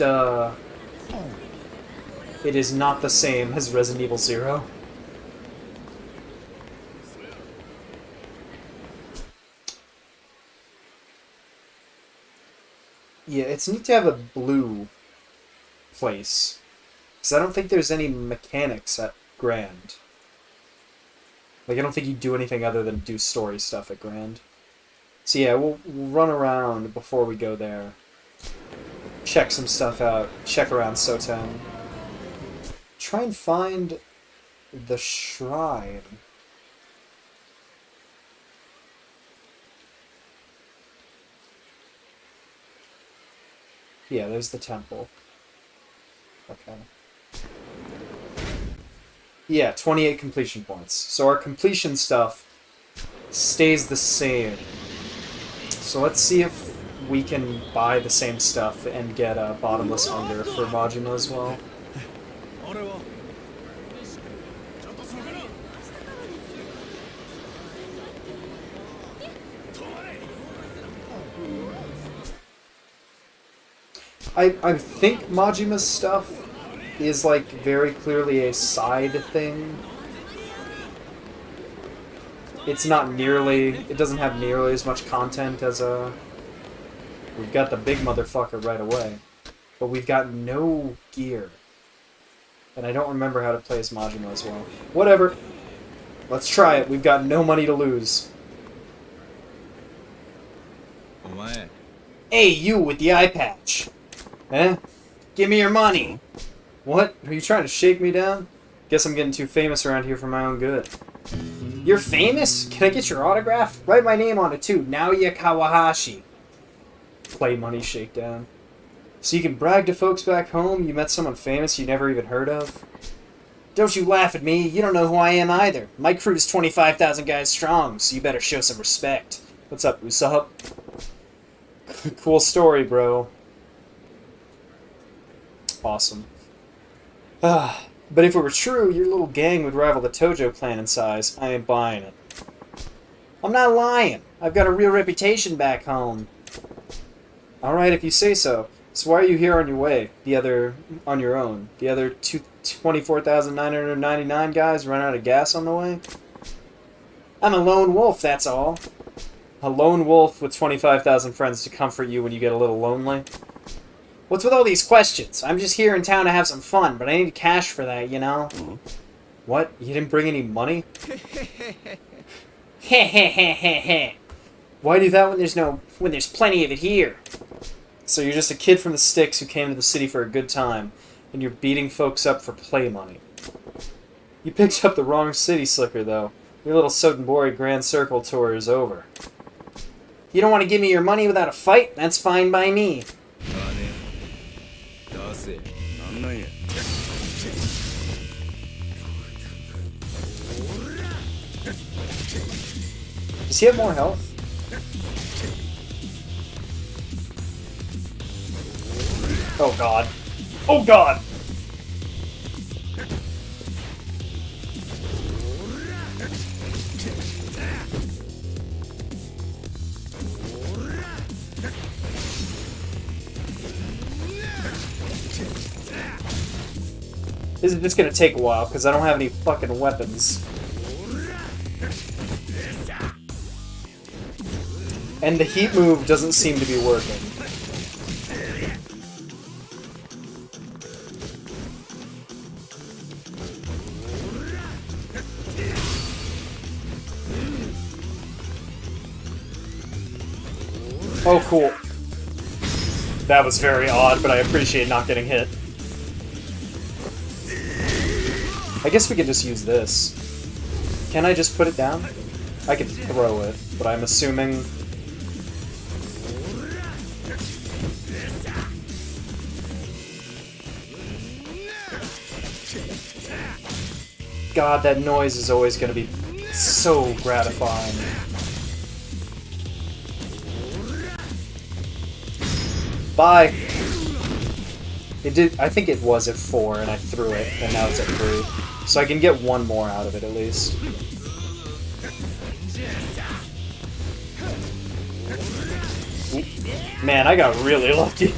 it is not the same as Resident Evil 0. Yeah, it's neat to have a blue place. Because I don't think there's any mechanics at Grand. Like, I don't think you do anything other than do story stuff at Grand. So yeah, we'll run around before we go there. Check some stuff out. Check around Soten. Try and find the shrine. Yeah, there's the temple. Okay. Yeah, 28 completion points. So our completion stuff stays the same. So let's see if we can buy the same stuff and get a bottomless hunger for Majima as well. I think Majima's stuff is like very clearly a side thing. It's not nearly, it doesn't have nearly as much content as a... we've got the big motherfucker right away. But we've got no gear. And I don't remember how to play as Majima as well. Whatever. Let's try it. We've got no money to lose. Hey, you with the eye patch. Eh? Give me your money. What? Are you trying to shake me down? Guess I'm getting too famous around here for my own good. You're famous? Can I get your autograph? Write my name on it too. Naoya Kawahashi. Play money shakedown. So you can brag to folks back home you met someone famous you never even heard of? Don't you laugh at me. You don't know who I am either. My crew's 25,000 guys strong, so you better show some respect. What's up, Usopp? Cool story, bro. Awesome. But if it were true, your little gang would rival the Tojo clan in size. I ain't buying it. I'm not lying. I've got a real reputation back home. Alright, if you say so. So why are you here on your way? On your own? The other 24,999 guys run out of gas on the way? I'm a lone wolf, that's all. A lone wolf with 25,000 friends to comfort you when you get a little lonely? What's with all these questions? I'm just here in town to have some fun, but I need cash for that, you know? What? You didn't bring any money? Heh. Why do that when there's plenty of it here? So you're just a kid from the sticks who came to the city for a good time, and you're beating folks up for play money. You picked up the wrong city, Slicker, though. Your little Sotenbori Grand Circle tour is over. You don't want to give me your money without a fight? That's fine by me. Does he have more health? Oh god. Oh god! This is just gonna take a while, because I don't have any fucking weapons. And the heat move doesn't seem to be working. Oh, cool. That was very odd, but I appreciate not getting hit. I guess we could just use this. Can I just put it down? I could throw it, but I'm assuming... God, that noise is always going to be so gratifying. Bye! It did. I think it was at 4 and I threw it, and now it's at 3. So I can get one more out of it at least. Man, I got really lucky.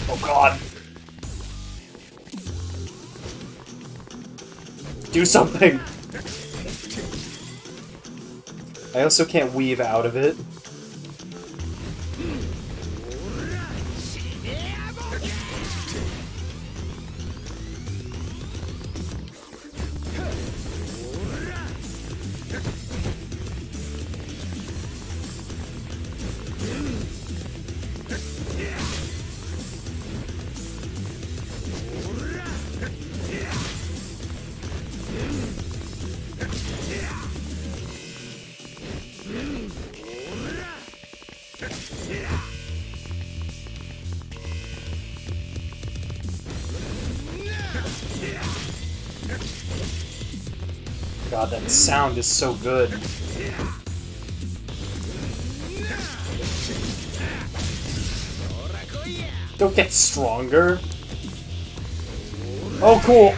Oh god. Do something! I also can't weave out of it. God, that sound is so good. Don't get stronger. Oh, cool.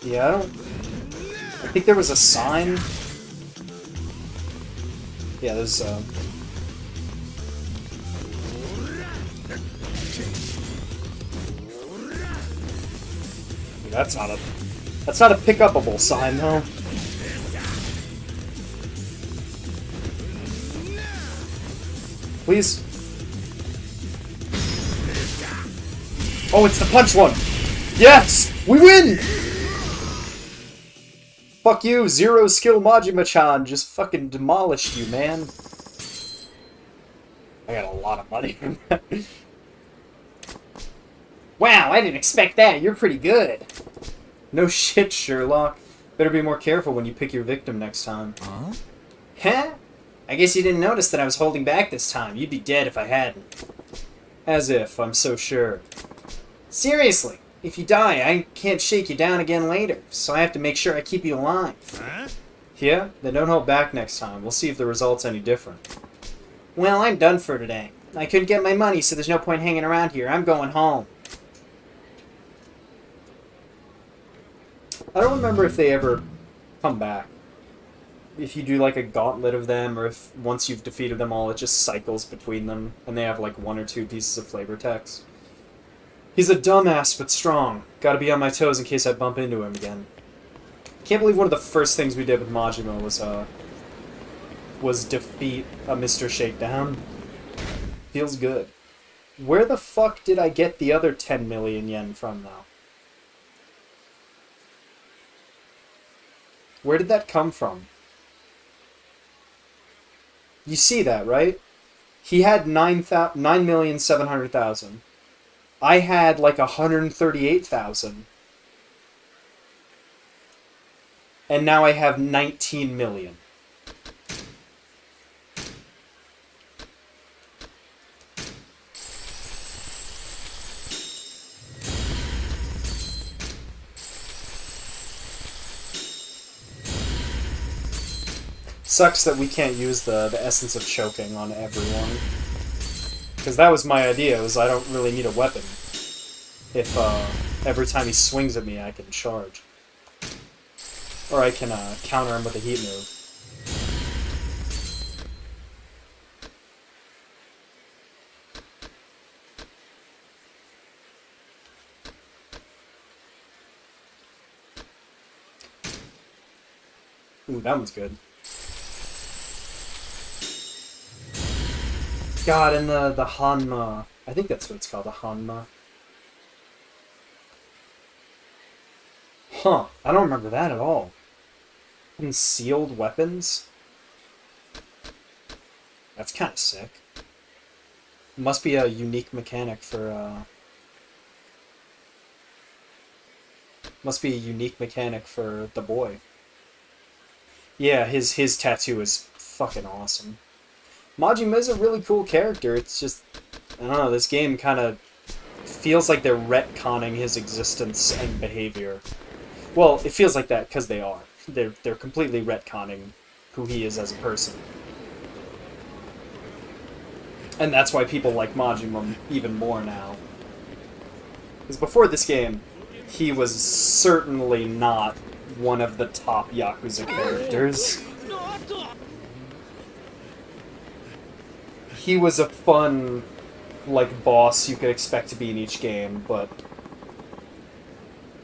Yeah, I think there was a sign. Yeah, there's that's not a pick-upable sign though. Please. Oh, it's the punch one. Yes, we win. Fuck you, zero skill Majima-chan just fucking demolished you, man. I got a lot of money from that. Wow, I didn't expect that. You're pretty good. No shit, Sherlock. Better be more careful when you pick your victim next time. Huh? Huh? I guess you didn't notice that I was holding back this time. You'd be dead if I hadn't. As if, I'm so sure. Seriously, if you die, I can't shake you down again later, so I have to make sure I keep you alive. Huh? Yeah? Then don't hold back next time. We'll see if the result's any different. Well, I'm done for today. I couldn't get my money, so there's no point hanging around here. I'm going home. I don't remember if they ever come back. If you do like a gauntlet of them, or if once you've defeated them all, it just cycles between them, and they have like 1 or 2 pieces of flavor text. He's a dumbass, but strong. Gotta be on my toes in case I bump into him again. Can't believe one of the first things we did with Majima was defeat a Mr. Shakedown. Feels good. Where the fuck did I get the other 10 million yen from, though? Where did that come from? You see that, right? He had 9,700,000. I had like 138,000. And now I have 19 million. Sucks that we can't use the essence of choking on everyone. Because that was my idea, was I don't really need a weapon. If every time he swings at me I can charge. Or I can counter him with a heat move. Ooh, that one's good. God, and the Hanma. I think that's what it's called, the Hanma. Huh, I don't remember that at all. Concealed weapons? That's kind of sick. Must be a unique mechanic for, Must be a unique mechanic for the boy. Yeah, his tattoo is fucking awesome. Majima is a really cool character. It's just, I don't know, this game kind of feels like they're retconning his existence and behavior. Well, it feels like that because they are. They're completely retconning who he is as a person. And that's why people like Majima even more now. Because before this game, he was certainly not one of the top Yakuza characters. He was a fun, like, boss you could expect to be in each game, but...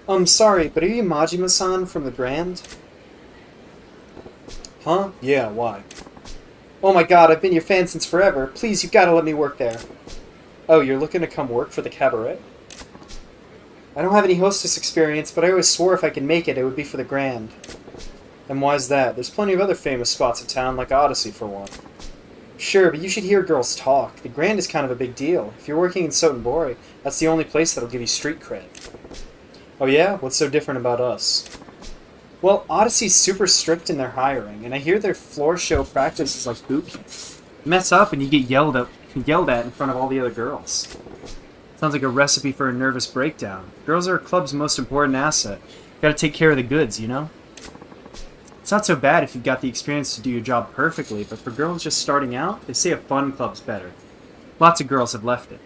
I'm sorry, but are you Majima-san from the Grand? Huh? Yeah, why? Oh my god, I've been your fan since forever. Please, you've got to let me work there. Oh, you're looking to come work for the cabaret? I don't have any hostess experience, but I always swore if I could make it, it would be for the Grand. And why's that? There's plenty of other famous spots in town, like Odyssey for one. Sure, but you should hear girls talk. The Grand is kind of a big deal. If you're working in Sotenbori, that's the only place that'll give you street cred. Oh yeah? What's so different about us? Well, Odyssey's super strict in their hiring, and I hear their floor show practice is like boot camp. Mess up and you get yelled at in front of all the other girls. Sounds like a recipe for a nervous breakdown. Girls are a club's most important asset. Gotta take care of the goods, you know? It's not so bad if you've got the experience to do your job perfectly, but for girls just starting out, they say a fun club's better. Lots of girls have left it.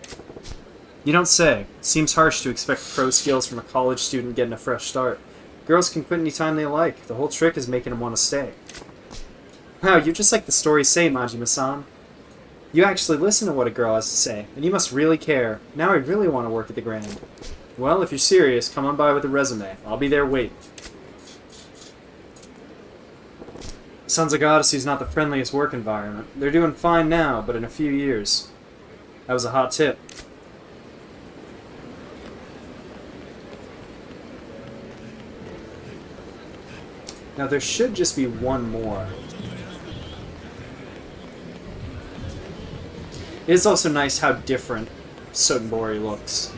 You don't say. It seems harsh to expect pro skills from a college student getting a fresh start. Girls can quit anytime they like. The whole trick is making them want to stay. Wow, you're just like the stories say, Majima-san. You actually listen to what a girl has to say, and you must really care. Now I really want to work at the Grand. Well, if you're serious, come on by with a resume. I'll be there waiting. Sounds like Odyssey's not the friendliest work environment. They're doing fine now, but in a few years. That was a hot tip. Now there should just be one more. It is also nice how different Sotenbori looks.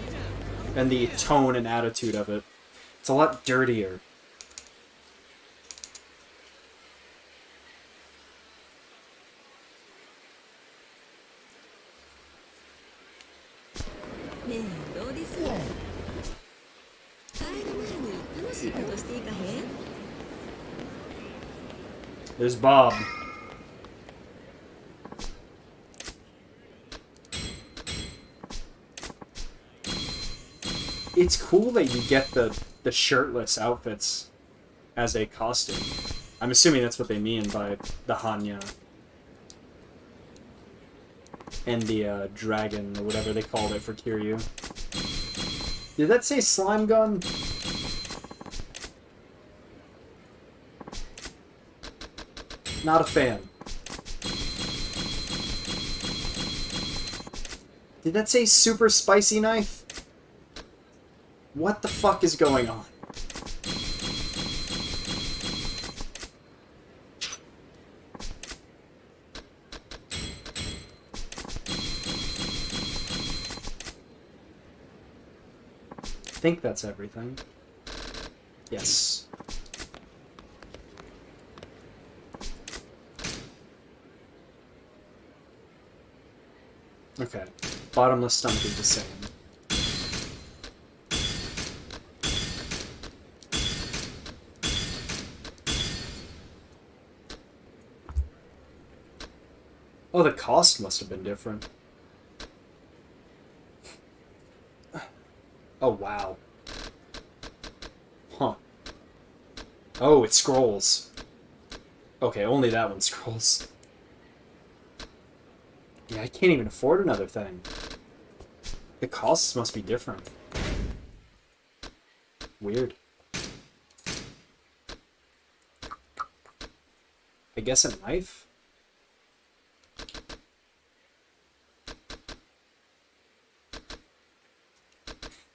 And the tone and attitude of it. It's a lot dirtier. There's Bob. It's cool that you get the shirtless outfits as a costume. I'm assuming that's what they mean by the Hanya. And the dragon, or whatever they called it for Kiryu. Did that say slime gun? Not a fan. Did that say super spicy knife? What the fuck is going on? I think that's everything. Yes. Okay. Bottomless stomach is the same. Oh, the cost must have been different. Oh, wow. Huh. Oh, it scrolls. Okay, only that one scrolls. Yeah, I can't even afford another thing. The costs must be different. Weird. I guess a knife?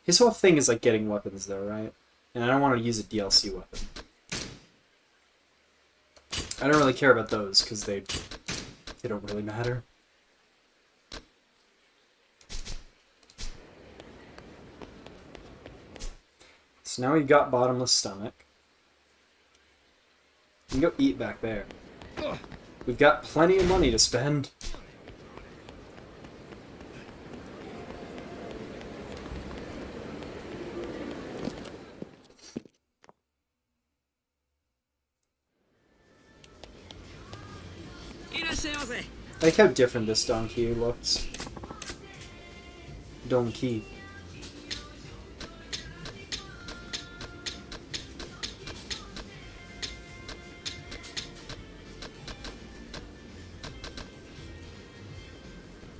His whole thing is like getting weapons though, right? And I don't want to use a DLC weapon. I don't really care about those because they don't really matter. So now we've got bottomless stomach. You can go eat back there. We've got plenty of money to spend. I like how different this donkey looks. Donkey.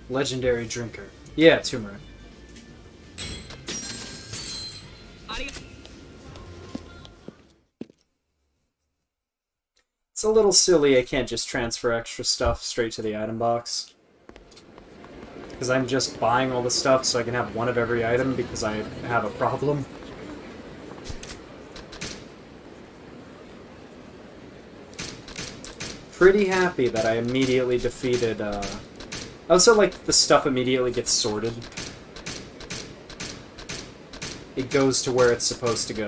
Legendary drinker. Yeah, turmeric. It's a little silly I can't just transfer extra stuff straight to the item box. Because I'm just buying all the stuff so I can have one of every item because I have a problem. Pretty happy that I immediately defeated, also, like, the stuff immediately gets sorted. It goes to where it's supposed to go.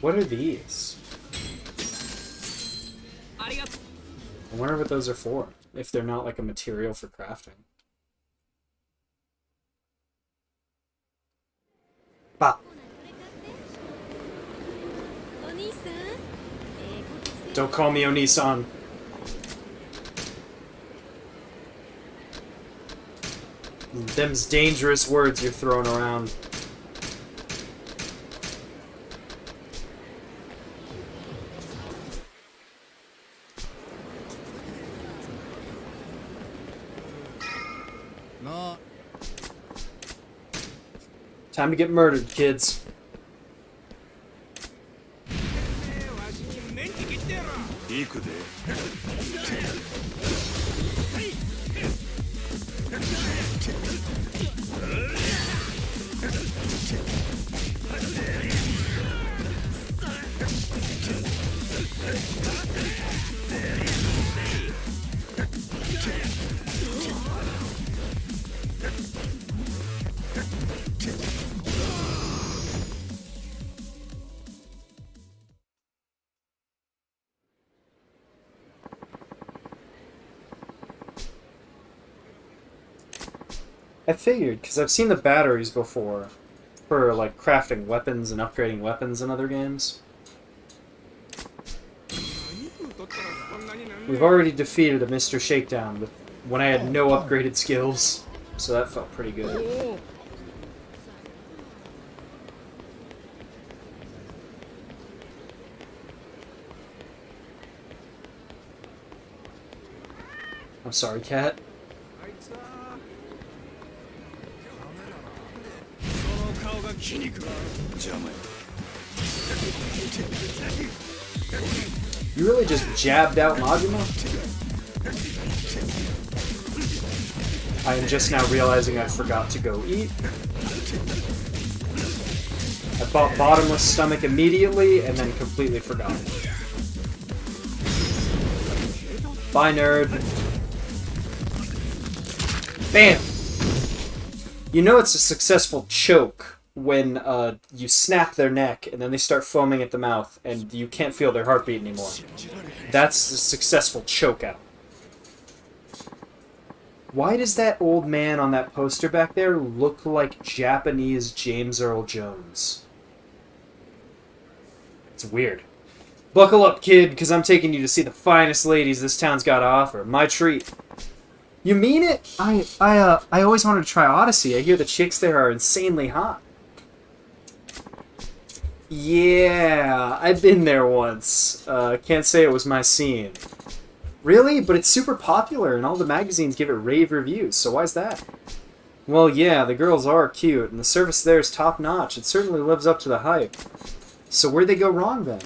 What are these? I wonder what those are for, if they're not like a material for crafting. Bah! Don't call me Onisan. Them's dangerous words you're throwing around. Time to get murdered, kids. I figured, because I've seen the batteries before for like crafting weapons and upgrading weapons in other games. We've already defeated a Mr. Shakedown when I had no upgraded skills, so that felt pretty good. I'm sorry, cat. You really just jabbed out Majima? I am just now realizing I forgot to go eat. I bought bottomless stomach immediately and then completely forgot. Bye, nerd. Bam! You know it's a successful choke when you snap their neck and then they start foaming at the mouth and you can't feel their heartbeat anymore. That's a successful choke out. Why does that old man on that poster back there look like Japanese James Earl Jones? It's weird. Buckle up, kid, because I'm taking you to see the finest ladies this town's got to offer. My treat. You mean it? I always wanted to try Odyssey. I hear the chicks there are insanely hot. Yeah, I've been there once. Can't say it was my scene. Really? But it's super popular and all the magazines give it rave reviews, so why's that? Well, yeah, the girls are cute, and the service there is top-notch. It certainly lives up to the hype. So where'd they go wrong, then?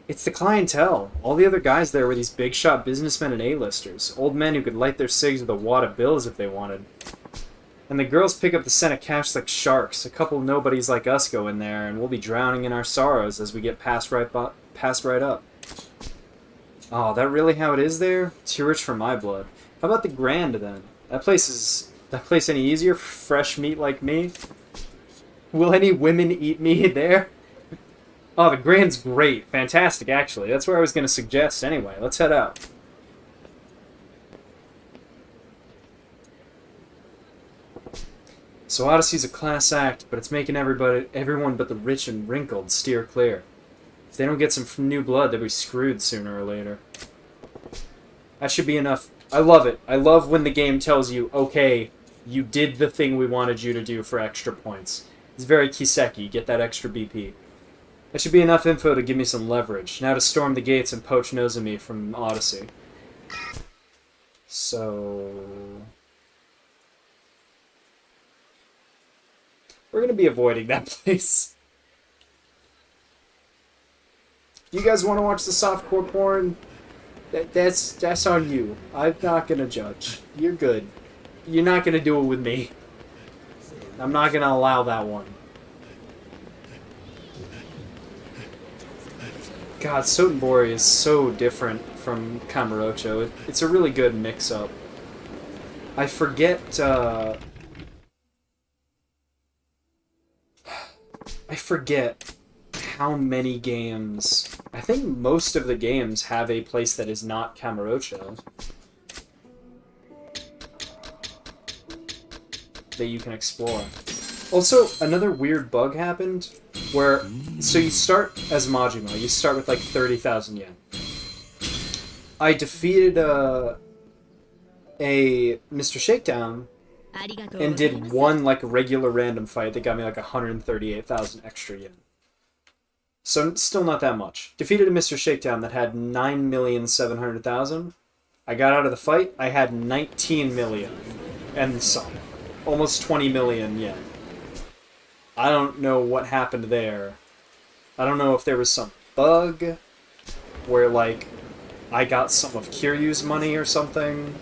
It's the clientele. All the other guys there were these big-shot businessmen and A-listers. Old men who could light their cigs with a wad of bills if they wanted. And the girls pick up the scent of cash like sharks. A couple nobodies like us go in there, and we'll be drowning in our sorrows as we get passed right up. Oh, that really how it is there? Too rich for my blood. How about the Grand, then? That place any easier for fresh meat like me? Will any women eat me there? Oh, the Grand's great. Fantastic, actually. That's where I was going to suggest anyway. Let's head out. So Odyssey's a class act, but it's making everyone but the rich and wrinkled steer clear. If they don't get some new blood, they'll be screwed sooner or later. That should be enough. I love it. I love when the game tells you, okay, you did the thing we wanted you to do for extra points. It's very Kiseki. Get that extra BP. That should be enough info to give me some leverage. Now to storm the gates and poach Nozomi from Odyssey. So... we're going to be avoiding that place. You guys want to watch the softcore porn? That's on you. I'm not going to judge. You're good. You're not going to do it with me. I'm not going to allow that one. God, Sotenbori is so different from Kamurocho. It's a really good mix-up. I forget how many games... I think most of the games have a place that is not Kamurocho that you can explore. Also, another weird bug happened where... so you start as Majima. You start with like 30,000 yen. I defeated a Mr. Shakedown and did one like regular random fight that got me like 138,000 extra yen. So still not that much. Defeated a Mr. Shakedown that had 9,700,000. I got out of the fight, I had 19 million and some. Almost 20 million yen. I don't know what happened there. I don't know if there was some bug where, like, I got some of Kiryu's money or something.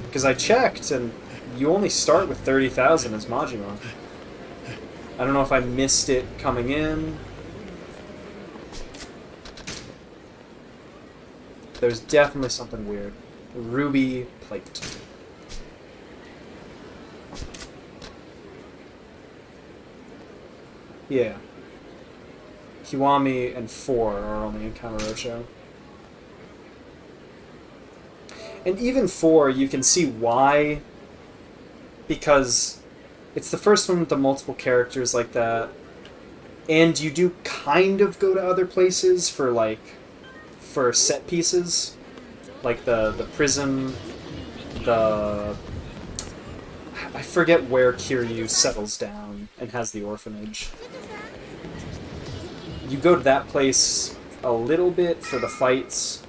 Because I checked, and you only start with 30,000 as Majima. I don't know if I missed it coming in. There's definitely something weird. Ruby plate. Yeah. Kiwami and 4 are only in Kamurocho. And even 4, you can see why. Because it's the first one with the multiple characters like that. And you do kind of go to other places for, like, for set pieces. Like the prison, I forget where Kiryu settles down and has the orphanage. You go to that place a little bit for the fights.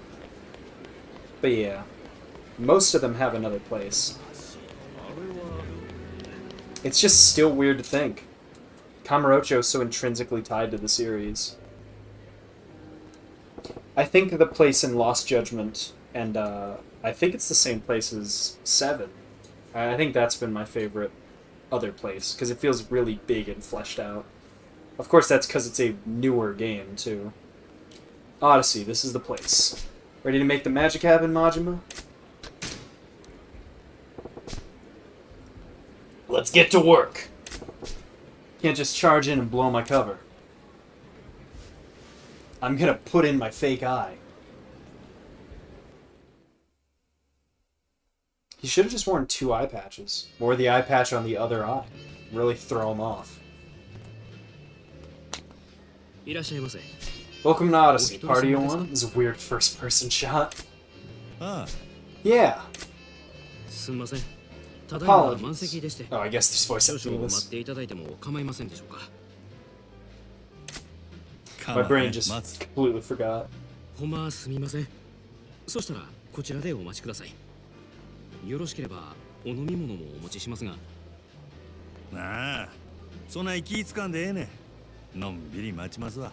But yeah, most of them have another place. It's just still weird to think. Kamurocho is so intrinsically tied to the series. I think the place in Lost Judgment, and I think it's the same place as 7. I think that's been my favorite other place, because it feels really big and fleshed out. Of course, that's because it's a newer game, too. Odyssey, this is the place. Ready to make the magic happen, Majima? Let's get to work! Can't just charge in and blow my cover. I'm gonna put in my fake eye. He should have just worn 2 eye patches. Or the eye patch on the other eye. Really throw him off. Welcome to Odyssey. Party on? This is a weird first-person shot. Ah. Yeah. Apologies. Oh, I guess there's voice acting in this. My brain just completely forgot. ほんますみません。そしたらこちらでお待ちください。よろしければお飲み物もお持ちしますが。ああ、そんな気ぃつかんでええねん。のんびり待ちますわ。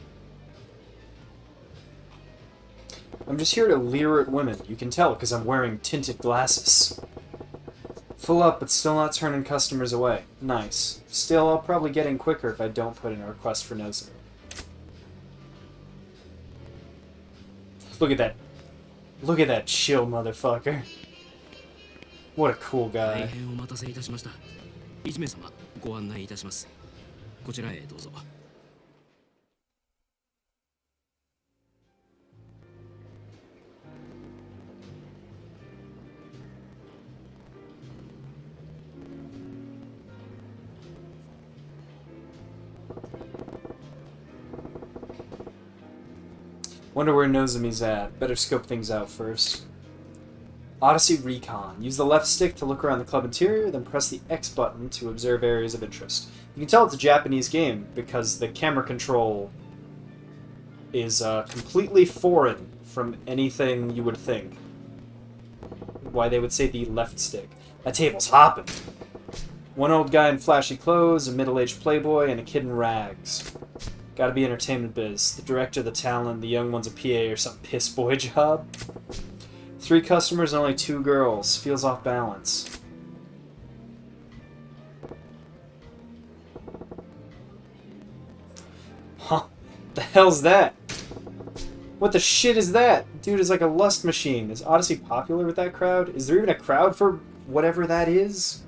I'm just here to leer at women. You can tell because I'm wearing tinted glasses. Full up, but still not turning customers away. Nice. Still, I'll probably get in quicker if I don't put in a request for nosing. Look at that. Look at that chill motherfucker. What a cool guy. 大変お待たせいたしました。1名様ご案内いたします。こちらへどうぞ。Wonder where Nozomi's at. Better scope things out first. Odyssey Recon. Use the left stick to look around the club interior, then press the X button to observe areas of interest. You can tell it's a Japanese game because the camera control is completely foreign from anything you would think. Why they would say the left stick. That table's hopping. One old guy in flashy clothes, a middle-aged playboy, and a kid in rags. Gotta be entertainment biz. The director, the talent, the young one's a PA or some piss boy job. 3 customers and only 2 girls. Feels off balance. Huh? The hell's that? What the shit is that? Dude is like a lust machine. Is Odyssey popular with that crowd? Is there even a crowd for whatever that is?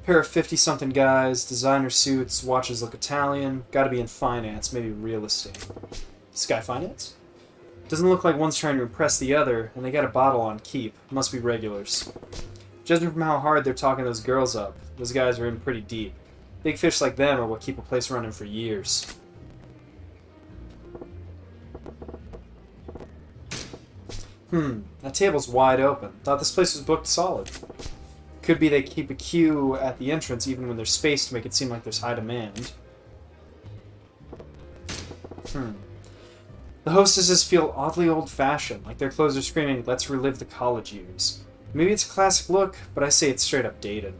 Pair of 50-something guys, designer suits, watches look Italian, gotta be in finance, maybe real estate. Sky Finance? Doesn't look like one's trying to impress the other, and they got a bottle on keep. Must be regulars. Judging from how hard they're talking those girls up, those guys are in pretty deep. Big fish like them are what keep a place running for years. That table's wide open. Thought this place was booked solid. Could be they keep a queue at the entrance even when there's space to make it seem like there's high demand. The hostesses feel oddly old-fashioned, like their clothes are screaming, "Let's relive the college years." Maybe it's a classic look, but I say it's straight up dated.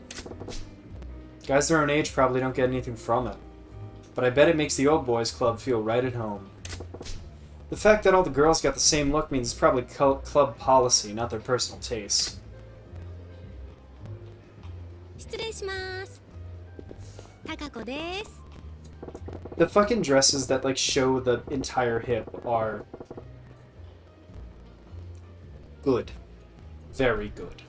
Guys their own age probably don't get anything from it. But I bet it makes the old boys club feel right at home. The fact that all the girls got the same look means it's probably club policy, not their personal taste. 失礼します。高子です。 The fucking dresses that like show the entire hip are good. Very good.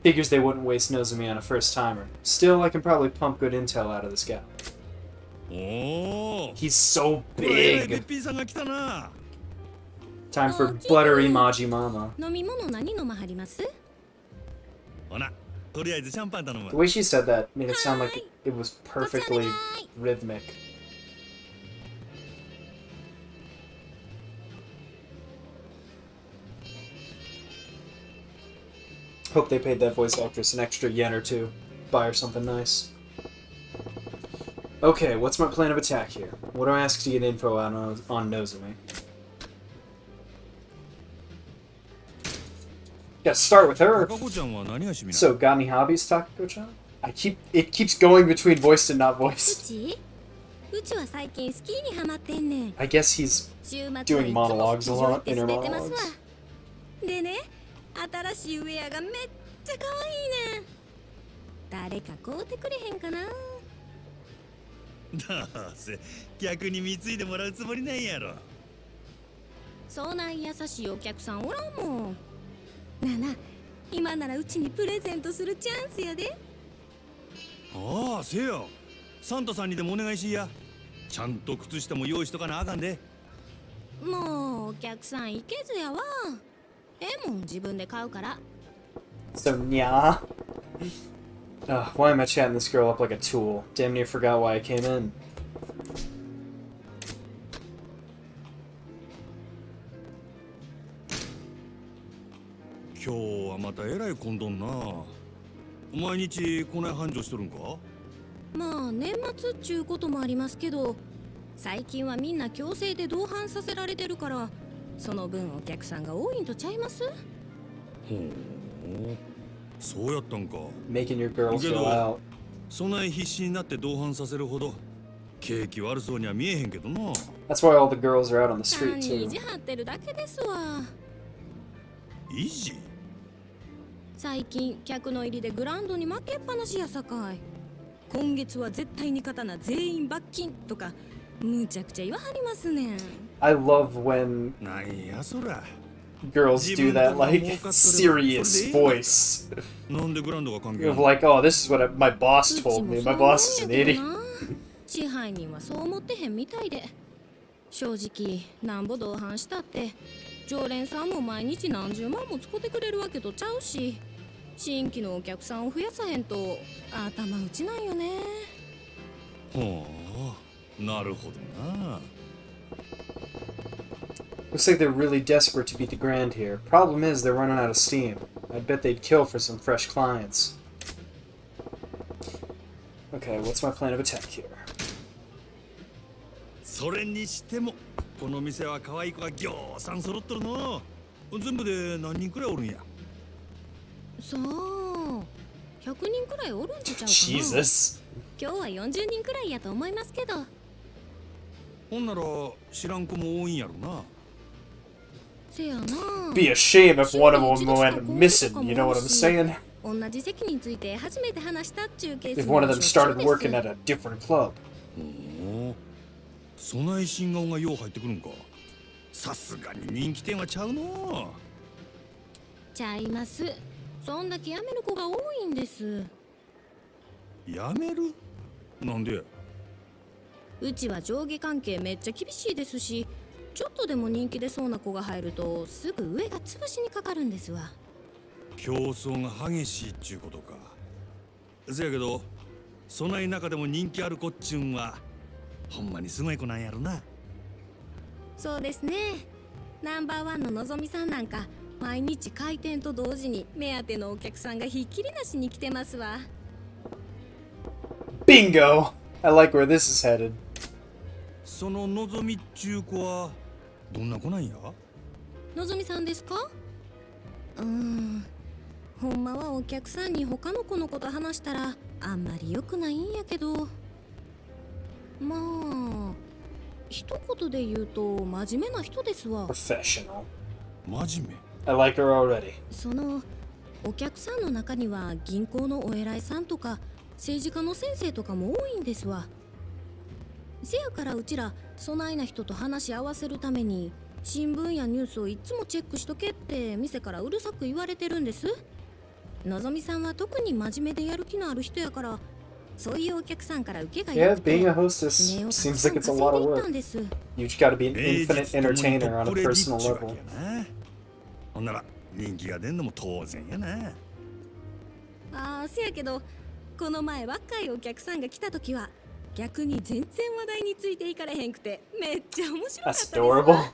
Figures they wouldn't waste Nozomi on a first timer. Still, I can probably pump good intel out of this guy. Oh, He's so big. べっぴんさんが来たな。 Time for buttery Majimama. 飲み物何飲まはります？ほな、とりあえずシャンパン頼む The。way she said that made it sound like it was perfectly rhythmic. Hope they paid that voice actress an extra yen or two. Buy her something nice. Okay, what's my plan of attack here? What do I ask to get info out on Nozomi? Gotta start with her. 高子ちゃんは何が趣味なの？ So, got any hobbies, Takako-chan? It keeps going between voiced and not う voiced. ち？うちは最近スキーにハマってんねん。 I guess he's 週末はい doing つも monologues スキ a ー場行 lot, って inner 滑ってますわ。 monologues. でね、新しいウェアがめっちゃ可愛いねん。誰か買うてくれへんかな。どうせ逆に貢いでもらうつもりなんやろ。そんな優しいお客さんおらんもん。なあなあ、今ならうちにプレゼントするチャンスやで。ああ、せや。サンタさんにでもお願いしや。ちゃんと靴下も用意しとかなあかんで。もうお客さんいけずやわ。もん自分で買うから。 So, nya. Why am I chatting this girl up like a tool? Damn near forgot why I came in. Today はまたえらい混んどんな。毎日こない繁盛しとるんか？まあ年末っちゅうこともありますけど、最近はみんな強制で同伴させられてるから、その分お客さんが多いんとちゃいます？ほう、そうやったんか。 Making your girls go out. そない必死になって同伴させるほど景気悪そうには見えへんけどな。 That's why all the girls are out on the street 単に too. 意地張ってるだけですわ。維持？最近客の入りでグラウンドに負けっぱなしやさかい。今月は絶対に勝たな全員罰金とかむちゃくちゃ言わはりますねん。 I love when なんやそら。 girls do that like serious voice なんでグラウンドが関係あ of る？ like, oh, this is what my boss うち told も me. そう My 思うん boss is や an け idiot. どな。支配人はそう思ってへんみたいで、正直なんぼ同伴したって常連さんも毎日何十万も使ってくれるわけとちゃうし、新規のお客さんを増やさへんと頭打ちなんよね。ほう、なるほどな。 Looks like they're really desperate to beat the grand here. Problem is, they're running out of steam. I bet they'd kill for some fresh clients. Okay, what's my plan of attack here? それにしてもこの店は可愛い子がぎょうさん揃っとるの。全部で何人くらいおるんや？さあ、100人くらいおるんとちゃうかな。 Jesus. 今日は40人くらいやと思いますけど。ほんなら知らん子も多いんやろな。せやな。 Be a shame if one of them went missing, you know what I'm saying? 同じ席について初めて話したっちゅうケース If も one of them しょっちゅ started うです。 working at a different club. ほう、そない新顔がよう入ってくるんか。さすがに人気店はちゃうの。ちゃいます。そんだけ辞める子が多いんです。やめる？なんで？うちは上下関係めっちゃ厳しいですし、ちょっとでも人気出そうな子が入るとすぐ上が潰しにかかるんですわ。競争が激しいっちゅうことか。せやけどそない中でも人気ある子っちゅうんはほんまにすごい子なんやろな。そうですね。ナンバーワンののぞみさんなんか毎日開店と同時に目当てのお客さんがひっきりなしに来てますわ。 Bingo! I like where this is headed. そののぞみっちゅう子はどんな子なんや？のぞみさんですか？ほんまはお客さんに他の子のこと話したらあんまり良くないんやけど、まあ一言で言うと真面目な人ですわ。 Professional. 真面目。I like her already. そのお客さんの中には銀行のお偉いさんとか政治家の先生とかも多いんですわ。せやからうちらそないな人と話し合わせるために新聞やニュースをいつもチェックしとけって店からうるさく言われてるんです。のぞみさんは特に真面目でやる気のある人やから、そういうお客さんから受けが良 Yeah, くて being a hostess 値をたく seems さん like it's a 稼 lot い of でいった work. んです。 You just gotta be an 名 infinite 実ともに entertainer ト on ッ a プレディ personal っちゅうわけ level. やな。ほんなら人気が出んのも当然やな。ああ、せやけどこの前若いお客さんが来た時は逆に全然話題についていかれへんくてめっちゃ面白かった That's です adorable.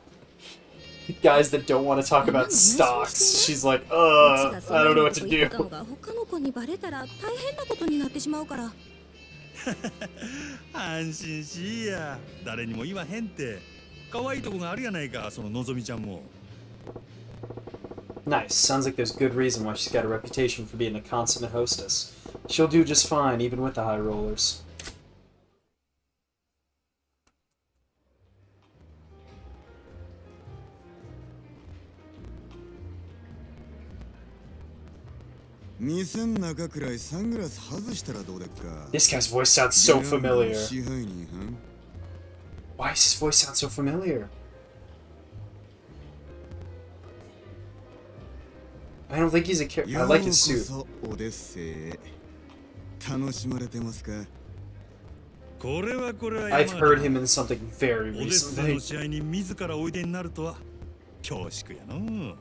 Guys that don't want to talk about stocks. She's like, I don't know what to do. 他の子にバレたら大変なことになってしまうから。安心しいや。誰にも言わへんって。可愛いとこがあるやないか、そののぞみちゃんも。Nice. Sounds like there's good reason why she's got a reputation for being a consummate hostess. She'll do just fine, even with the high rollers. 店の中くらいサングラス外したらどうでっか。 This guy's voice sounds so 支 familiar. 配人はん Why does his voice sound so familiar? I don't think he's a character. I like his suit. ようこそオデッセイ。楽しまれてますか？これは I've heard him in something very オデッセイ recently. の試合に自らおいでになるとは恐縮やの。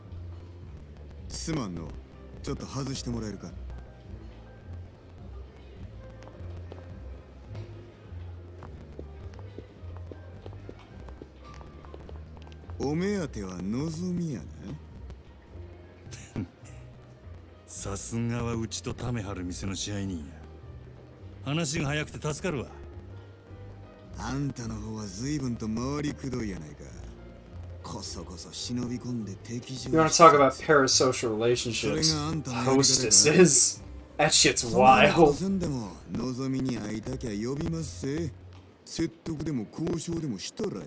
すまんの。ちょっと外してもらえるか。お目当てはのぞみやな。さすがはうちとためはる店の支配人や。話が早くて助かるわ。あんたの方は随分と回りくどいやないか。こそこそ忍び込んで敵情。 You want to talk about parasocial relationships? Hostesses? That shit's そんなこと wild. せんでものぞみに会いたきゃ呼びますせ。説得でも交渉でもしたらえ。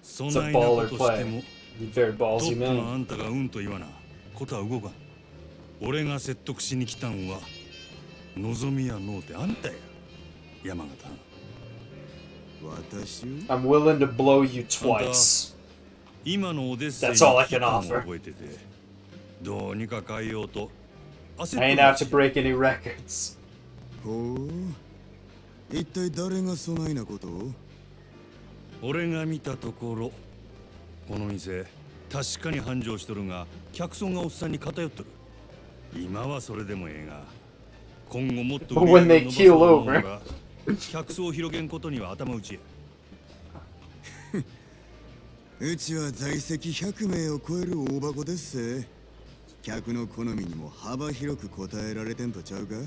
そ It's な a いなこ baller としても play. He's very ト ballsy ップの man. あんたがうんと言わなことは動かん。俺が説得しに来たんは望みやのうてあんたや山形。私 I'm willing to blow you twice. 今のオデッセイ That's all I 期 can 間を offer. 覚えててどうにか変えようと焦 I っ ain't と out る to break any records. ほう。一体誰がそないなことを？俺が見たところこの店確かに繁盛しとるが客層がおっさんに偏っとる。今はそれでもええが今後もっと But when they 売り上げ keel を伸ばそうと思う over. なら客層を広げんことには頭打ちや。うちは在籍100名を超える大箱ですせ。客の好みにも幅広く答えられてんとちゃうか？い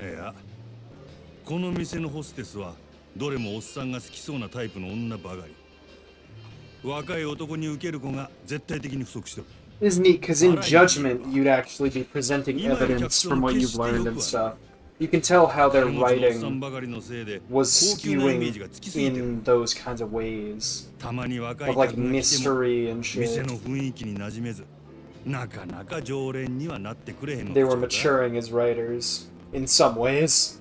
や、この店のホステスはどれもおっさんが好きそうなタイプの女ばかり。若い男に受ける子が絶対的に不足してる。It's neat because in judgment, you'd actually be presenting evidence from what you've learned and stuff. You can tell how their writing was skewing in those kinds of ways. たまに若い Of like 客が来ても mystery and 店 shit. の雰囲気に馴染めず、なかなか常連にはなってくれへんの They と were ちゃうか。 maturing as writers in some ways.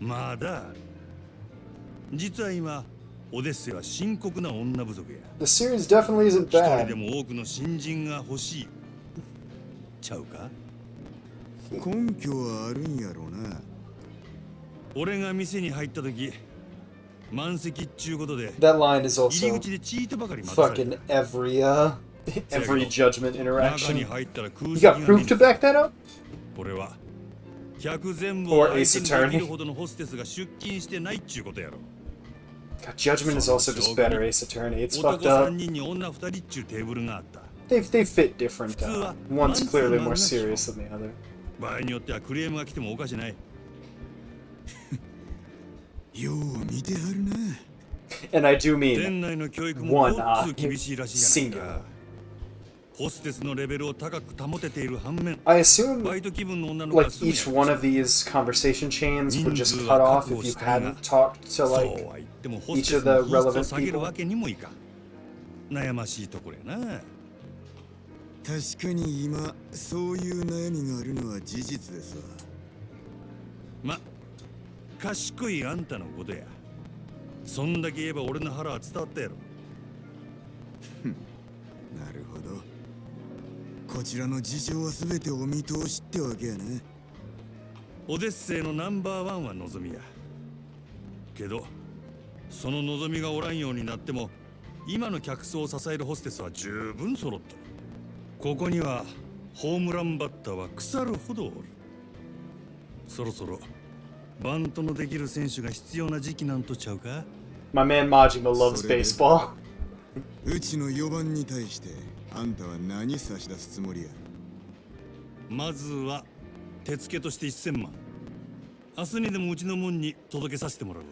まだある。実は今、オデッセイは深刻な女不足や。 The series definitely isn't 一人 bad. でも多くの新人が欲しい。ちゃうか？根拠はあるんやろな。俺が店に入った時、満席っちゅうことで、 That line is 入り also 口でチートばかり待たされ fucking た。 every judgment 中に interaction. 入ったら空 You 席 got が proof 目に to back that up? これは客全部 Or を Ace 相手にでき Attorney. るほどのホステスが出勤してないっちゅうことやろ。God, Judgment is also just better Ace Attorney. It's 男 fucked up. 3人に女2人っちゅうテーブルがあった They fit different. One's clearly more serious than the other. 場合によってはクレームが来てもおかしないよう見てはるな And I do 店 mean 内の教育も one ごっつ厳しいらしいやない singular. かホステスのレベルを高く保てている反面 I assume バイト気分の女の子 like がすぐに each one of these conversation chains would just cut off if you hadn't talked to そう like は言ってもホス each テス of の the 品質を relevant 下げる people. わけにもいかん悩ましいところやな確かに今そういう悩みがあるのは事実ですわま賢いあんたのことやそんだけ言えば俺の腹は伝わったやろなるほどこちらの事情は全てお見通しってわけやねオデッセイのナンバーワンは望みやけどその望みがおらんようになっても今の客層を支えるホステスは十分揃っとるここにはホームランバッターは腐るほどおるそろそろバントのできる選手が必要な時期なんとちゃうか My man Majima loves baseball. うちの4番に対してあんたは何差し出すつもりやまずは手付けとして1000万明日にでもうちの門に届けさせてもらうわ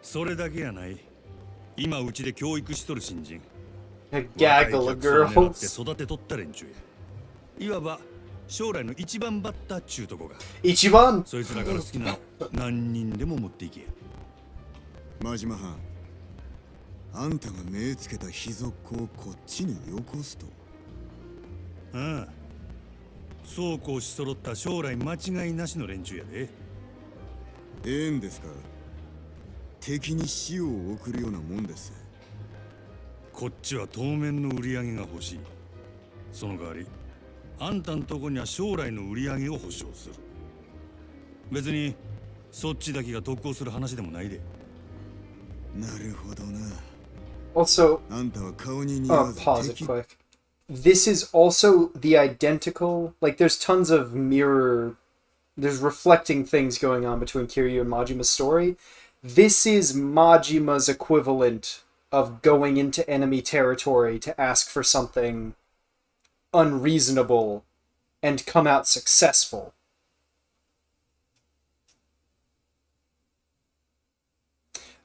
それだけやない今うちで教育しとる新人 A gaggle of girls. 育てとった連中やいわば将来の一番バッターっちゅうとこが Ichiban! そいつらから好きなの何人でも持っていけや真島藩あんたが目つけた秘族をこっちによこすとああそうこうし揃った将来間違いなしの連中やでええんですか敵に死を送るようなもんですこっちは当面の売り上げが欲しいその代わりあんたんとこには将来の売り上げを保証する別にそっちだけが得をする話でもないでなるほどな Also, あんたは顔に似合わず pause it 敵 quick. This is also the identical, like there's tons of there's reflecting things going on between Kiryu and Majima's story. This is Majima's equivalent of going into enemy territory to ask for something unreasonable and come out successful.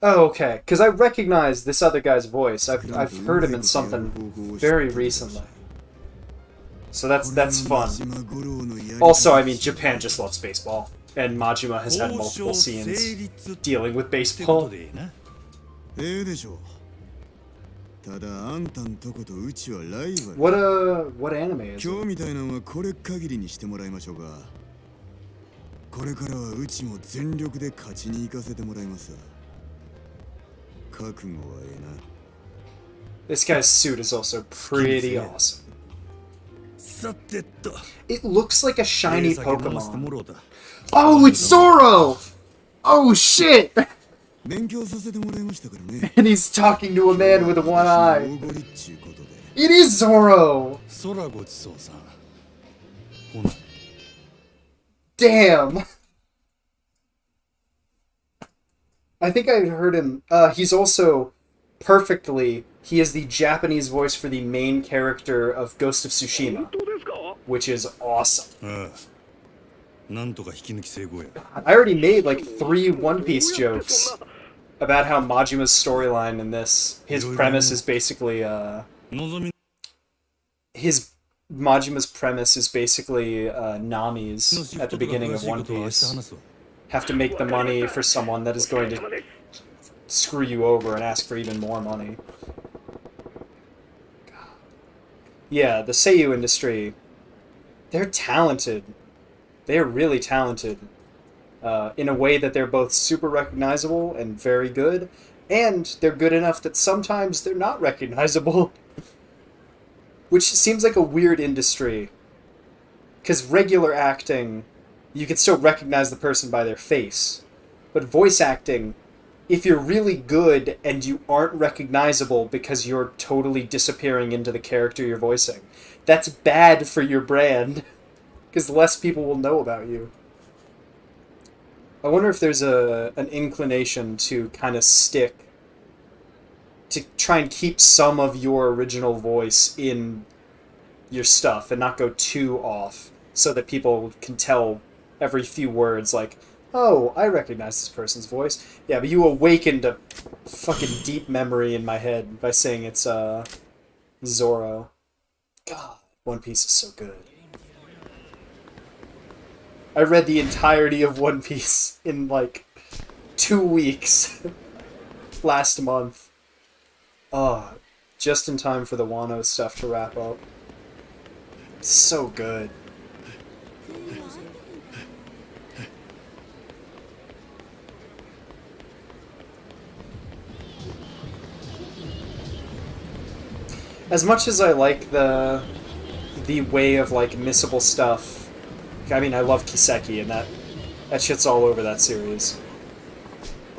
Oh, okay. Because I recognize this other guy's voice. I've heard him in something very recently. So that's fun. Also, I mean, Japan just loves baseball. And Majima has had multiple scenes dealing with baseball. ええでしょうただあんたんとことうちはライバル What anime is it? 今日みたいなのはこれ限りにしてもらいましょうかこれからはうちも全力で勝ちに行かせてもらいます覚悟はええな This guy's suit is also pretty awesome. さてと It looks like a shiny 酒飲ませて Pokemon. もろうた Oh, it's Zoro! Oh shit! 勉強させてもらいましたからね And he's talking to a man with one eye. 大ごりっちゅうことで It is Zoro! 空ごちそうさんほな Damn! I think I heard him. He's also he is the Japanese voice for the main character of Ghost of Tsushima, which is awesome. ああなんとか引き抜き成功や I already made like 3 One Piece jokes about how Majima's storyline in this, his premise is basically, 望み Majima's premise is basically Nami's at the beginning of One Piece. Have to make the money for someone that is going to screw you over and ask for even more money. Yeah, the Seiyu industry, they're talented. They're really talented. In a way that they're both super recognizable and very good, and they're good enough that sometimes they're not recognizable. Which seems like a weird industry. Because regular acting, you can still recognize the person by their face. But voice acting, if you're really good and you aren't recognizable because you're totally disappearing into the character you're voicing, that's bad for your brand. Because less people will know about you. I wonder if there's an inclination to kind of stick, to try and keep some of your original voice in your stuff and not go too off, so that people can tell every few words, like, oh, I recognize this person's voice. Yeah, but you awakened a fucking deep memory in my head by saying it's, Zoro. God, One Piece is so good. I read the entirety of One Piece in, like, 2 weeks last month. Oh, just in time for the Wano stuff to wrap up. So good. As much as I like the way of, like, missable stuff, I mean, I love Kiseki, and that shit's all over that series.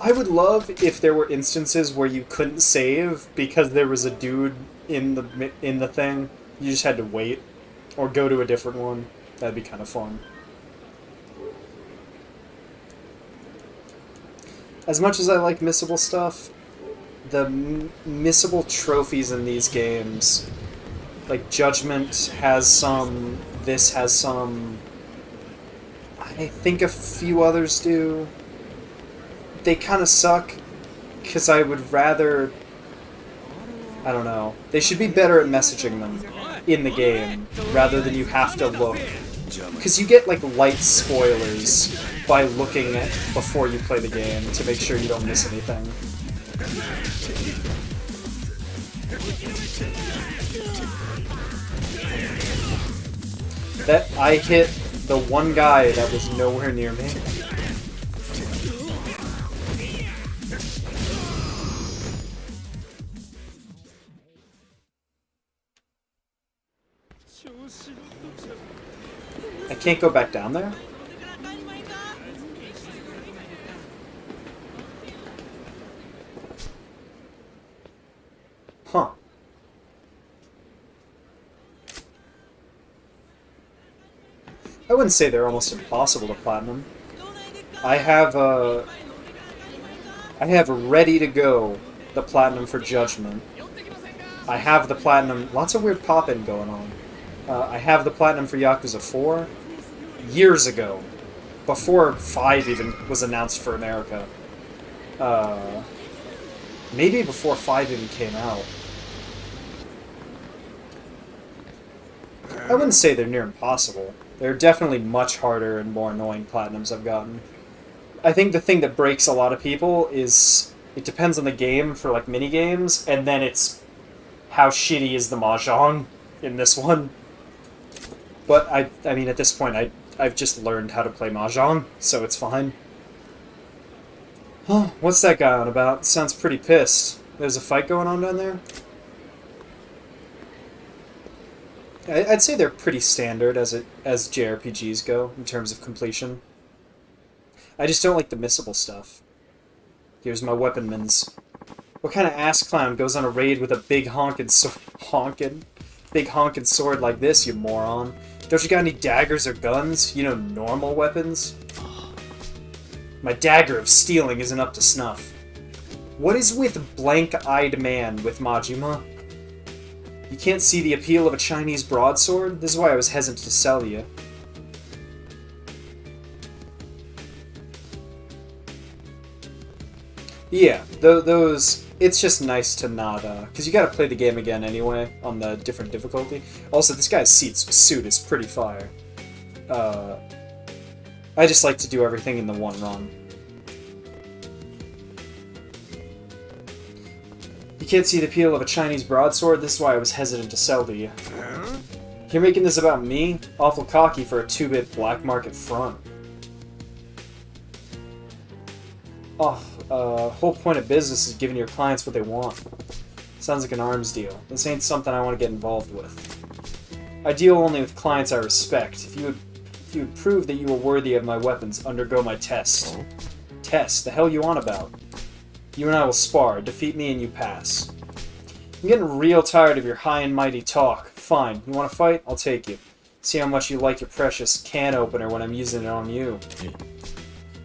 I would love if there were instances where you couldn't save because there was a dude in the thing. You just had to wait, or go to a different one. That'd be kind of fun. As much as I like missable stuff, the missable trophies in these games, like Judgment has some, this has some, I think a few others do. They kind of suck, because I would rather, I don't know, they should be better at messaging them in the game, rather than you have to look, because you get, like, light spoilers by looking at before you play the game to make sure you don't miss anything. That I hit the one guy that was nowhere near me. I can't go back down there? Huh. I wouldn't say they're almost impossible to platinum. I have ready to go the platinum for Judgment. I have the platinum, lots of weird pop-in going on. I have the platinum for Yakuza 4 years ago, before 5 even was announced for America. Maybe before 5 even came out. I wouldn't say they're near impossible. They're definitely much harder and more annoying platinums I've gotten. I think the thing that breaks a lot of people is it depends on the game for, like, mini-games, and then it's how shitty is the Mahjong in this one. But, I mean, at this point, I've just learned how to play Mahjong, so it's fine. Huh, what's that guy on about? Sounds pretty pissed. There's a fight going on down there? I'd say they're pretty standard as JRPGs go, in terms of completion. I just don't like the missable stuff. Here's my weaponmans. What kind of ass clown goes on a raid with a big honking sword like this, you moron? Don't you got any daggers or guns? You know, normal weapons? My dagger of stealing isn't up to snuff. What is with blank-eyed man with Majima? You can't see the appeal of a Chinese broadsword? This is why I was hesitant to sell you. Yeah, those... It's just nice to not, because you gotta play the game again anyway, on the different difficulty. Also, this guy's suit is pretty fire. I just like to do everything in the one run. You can't see the appeal of a Chinese broadsword? This is why I was hesitant to sell to you. You're making this about me? Awful cocky for a 2-bit black market front. Whole point of business is giving your clients what they want. Sounds like an arms deal. This ain't something I want to get involved with. I deal only with clients I respect. If you would prove that you were worthy of my weapons, undergo my test. Test? The hell you on about? You and I will spar. Defeat me and you pass. I'm getting real tired of your high and mighty talk. Fine. You want to fight? I'll take you. See how much you like your precious can opener when I'm using it on you.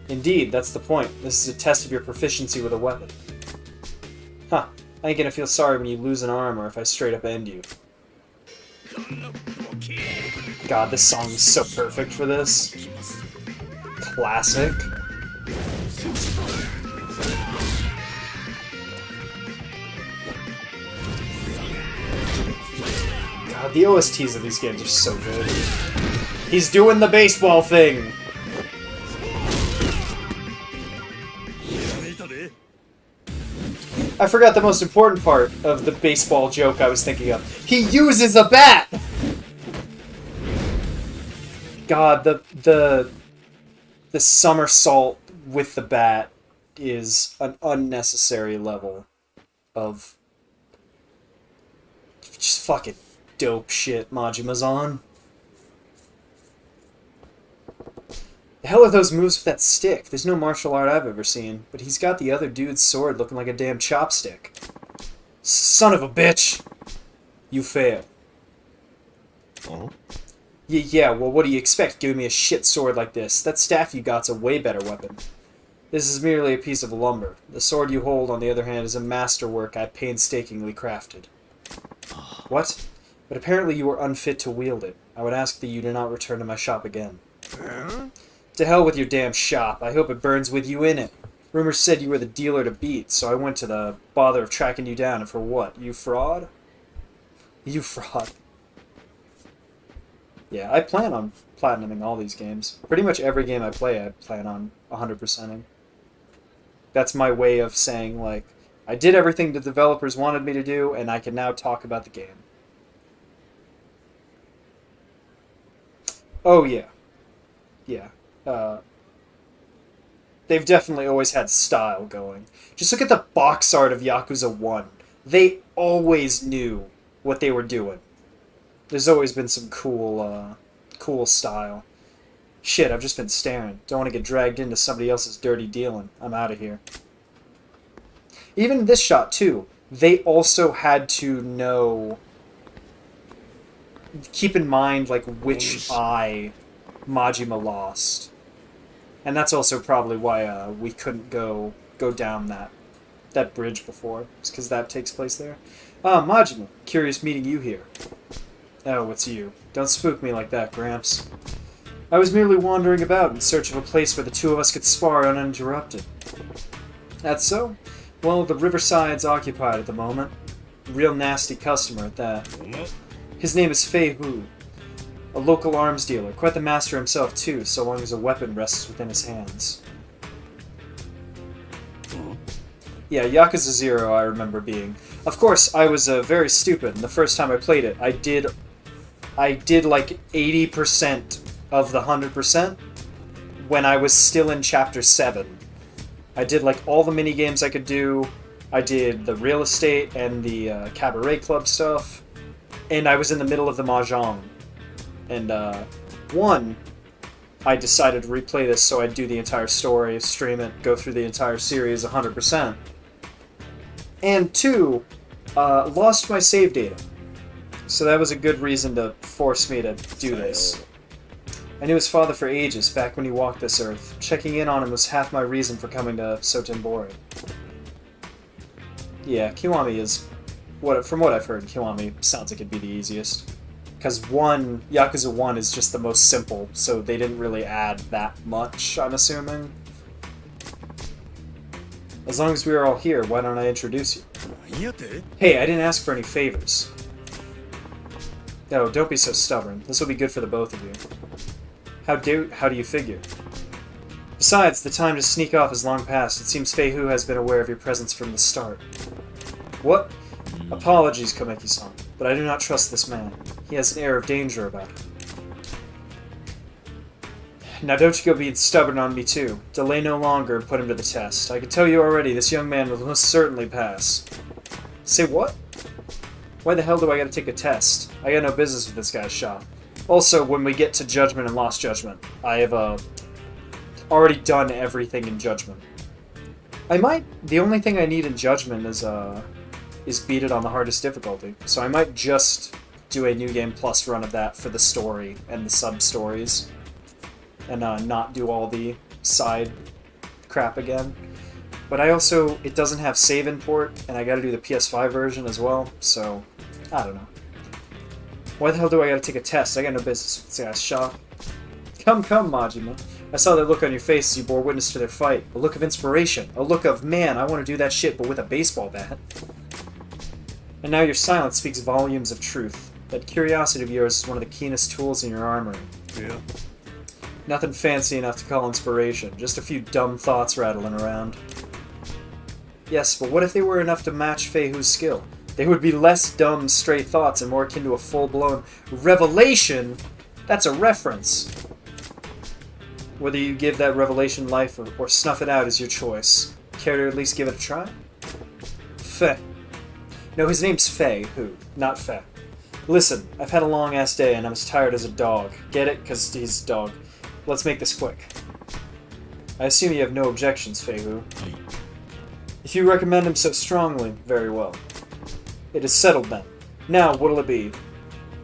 Indeed, that's the point. This is a test of your proficiency with a weapon. Huh. I ain't gonna feel sorry when you lose an arm or if I straight up end you. God, this song is so perfect for this. Classic. God, the OSTs of these games are so good. He's doing the baseball thing! I forgot the most important part of the baseball joke I was thinking of. He uses a bat! God, the somersault with the bat is an unnecessary level of just fucking dope shit Majima's on. The hell are those moves with that stick? There's no martial art I've ever seen, but he's got the other dude's sword looking like a damn chopstick. Son of a bitch! You fail. Oh? Yeah, well, what do you expect giving me a shit sword like this? That staff you got's a way better weapon. This is merely a piece of lumber. The sword you hold, on the other hand, is a masterwork I painstakingly crafted. What? But apparently you were unfit to wield it. I would ask that you do not return to my shop again. To hell with your damn shop. I hope it burns with you in it. Rumors said you were the dealer to beat, so I went to the bother of tracking you down, and for what? You fraud? You fraud. Yeah, I plan on platinuming all these games. Pretty much every game I play, I plan on 100%ing. That's my way of saying, like, I did everything the developers wanted me to do, and I can now talk about the game. Oh, yeah. Yeah. They've definitely always had style going. Just look at the box art of Yakuza 1. They always knew what they were doing. There's always been some cool style. Shit, I've just been staring. Don't want to get dragged into somebody else's dirty dealing. I'm out of here. Even this shot, too. They also had to know... Keep in mind, like, which eye Majima lost. And that's also probably why we couldn't go down that bridge before. It's because that takes place there. Ah, Majima. Curious meeting you here. Oh, it's you. Don't spook me like that, Gramps. I was merely wandering about in search of a place where the two of us could spar uninterrupted. That's so? Well, the Riverside's occupied at the moment. Real nasty customer at that. His name is Fei Hu. A local arms dealer, quite the master himself too, so long as a weapon rests within his hands. Yeah, Yakuza 0 I remember being. Of course, I was very stupid, and the first time I played it, I did like 80% of the 100% when I was still in Chapter 7. I did like all the mini-games I could do, I did the real estate and the cabaret club stuff, and I was in the middle of the Mahjong. And, I decided to replay this so I'd do the entire story, stream it, go through the entire series 100%. And 2, lost my save data. So that was a good reason to force me to do this. I knew his father for ages, back when he walked this earth. Checking in on him was half my reason for coming to Sotenbori. Yeah, Kiwami is... From what I've heard, Kiwami sounds like it'd be the easiest. Because Yakuza 1 is just the most simple, so they didn't really add that much, I'm assuming. As long as we are all here, why don't I introduce you? Hey, I didn't ask for any favors. No, don't be so stubborn. This will be good for the both of you. How do you figure? Besides, the time to sneak off is long past. It seems Fei Hu has been aware of your presence from the start. What? Apologies, Komeki-san, but I do not trust this man. He has an air of danger about him. Now don't you go being stubborn on me too. Delay no longer and put him to the test. I can tell you already, this young man will most certainly pass. Say what? Why the hell do I gotta take a test? I got no business with this guy's shop. Also, when we get to Judgment and Lost Judgment, I have already done everything in Judgment. The only thing I need in Judgment is beat it on the hardest difficulty. So I might just do a New Game Plus run of that for the story and the sub-stories. And not do all the side crap again. But it doesn't have save import, and I gotta do the PS5 version as well, so I don't know. Why the hell do I gotta take a test? I got no business with this guy's shop. Come, Majima. I saw that look on your face as you bore witness to their fight. A look of inspiration. A look of, man, I want to do that shit, but with a baseball bat. And now your silence speaks volumes of truth. That curiosity of yours is one of the keenest tools in your armory. Yeah. Nothing fancy enough to call inspiration. Just a few dumb thoughts rattling around. Yes, but what if they were enough to match Fei Hu's skill? They would be less dumb, stray thoughts and more akin to a full-blown revelation. That's a reference. Whether you give that revelation life or snuff it out is your choice. Care to at least give it a try? Fei. No, his name's Fei Hu, not Fei. Listen, I've had a long-ass day and I'm as tired as a dog. Get it? 'Cause he's a dog. Let's make this quick. I assume you have no objections, Fei Hu. If you recommend him so strongly, very well. It is settled then. Now, what'll it be?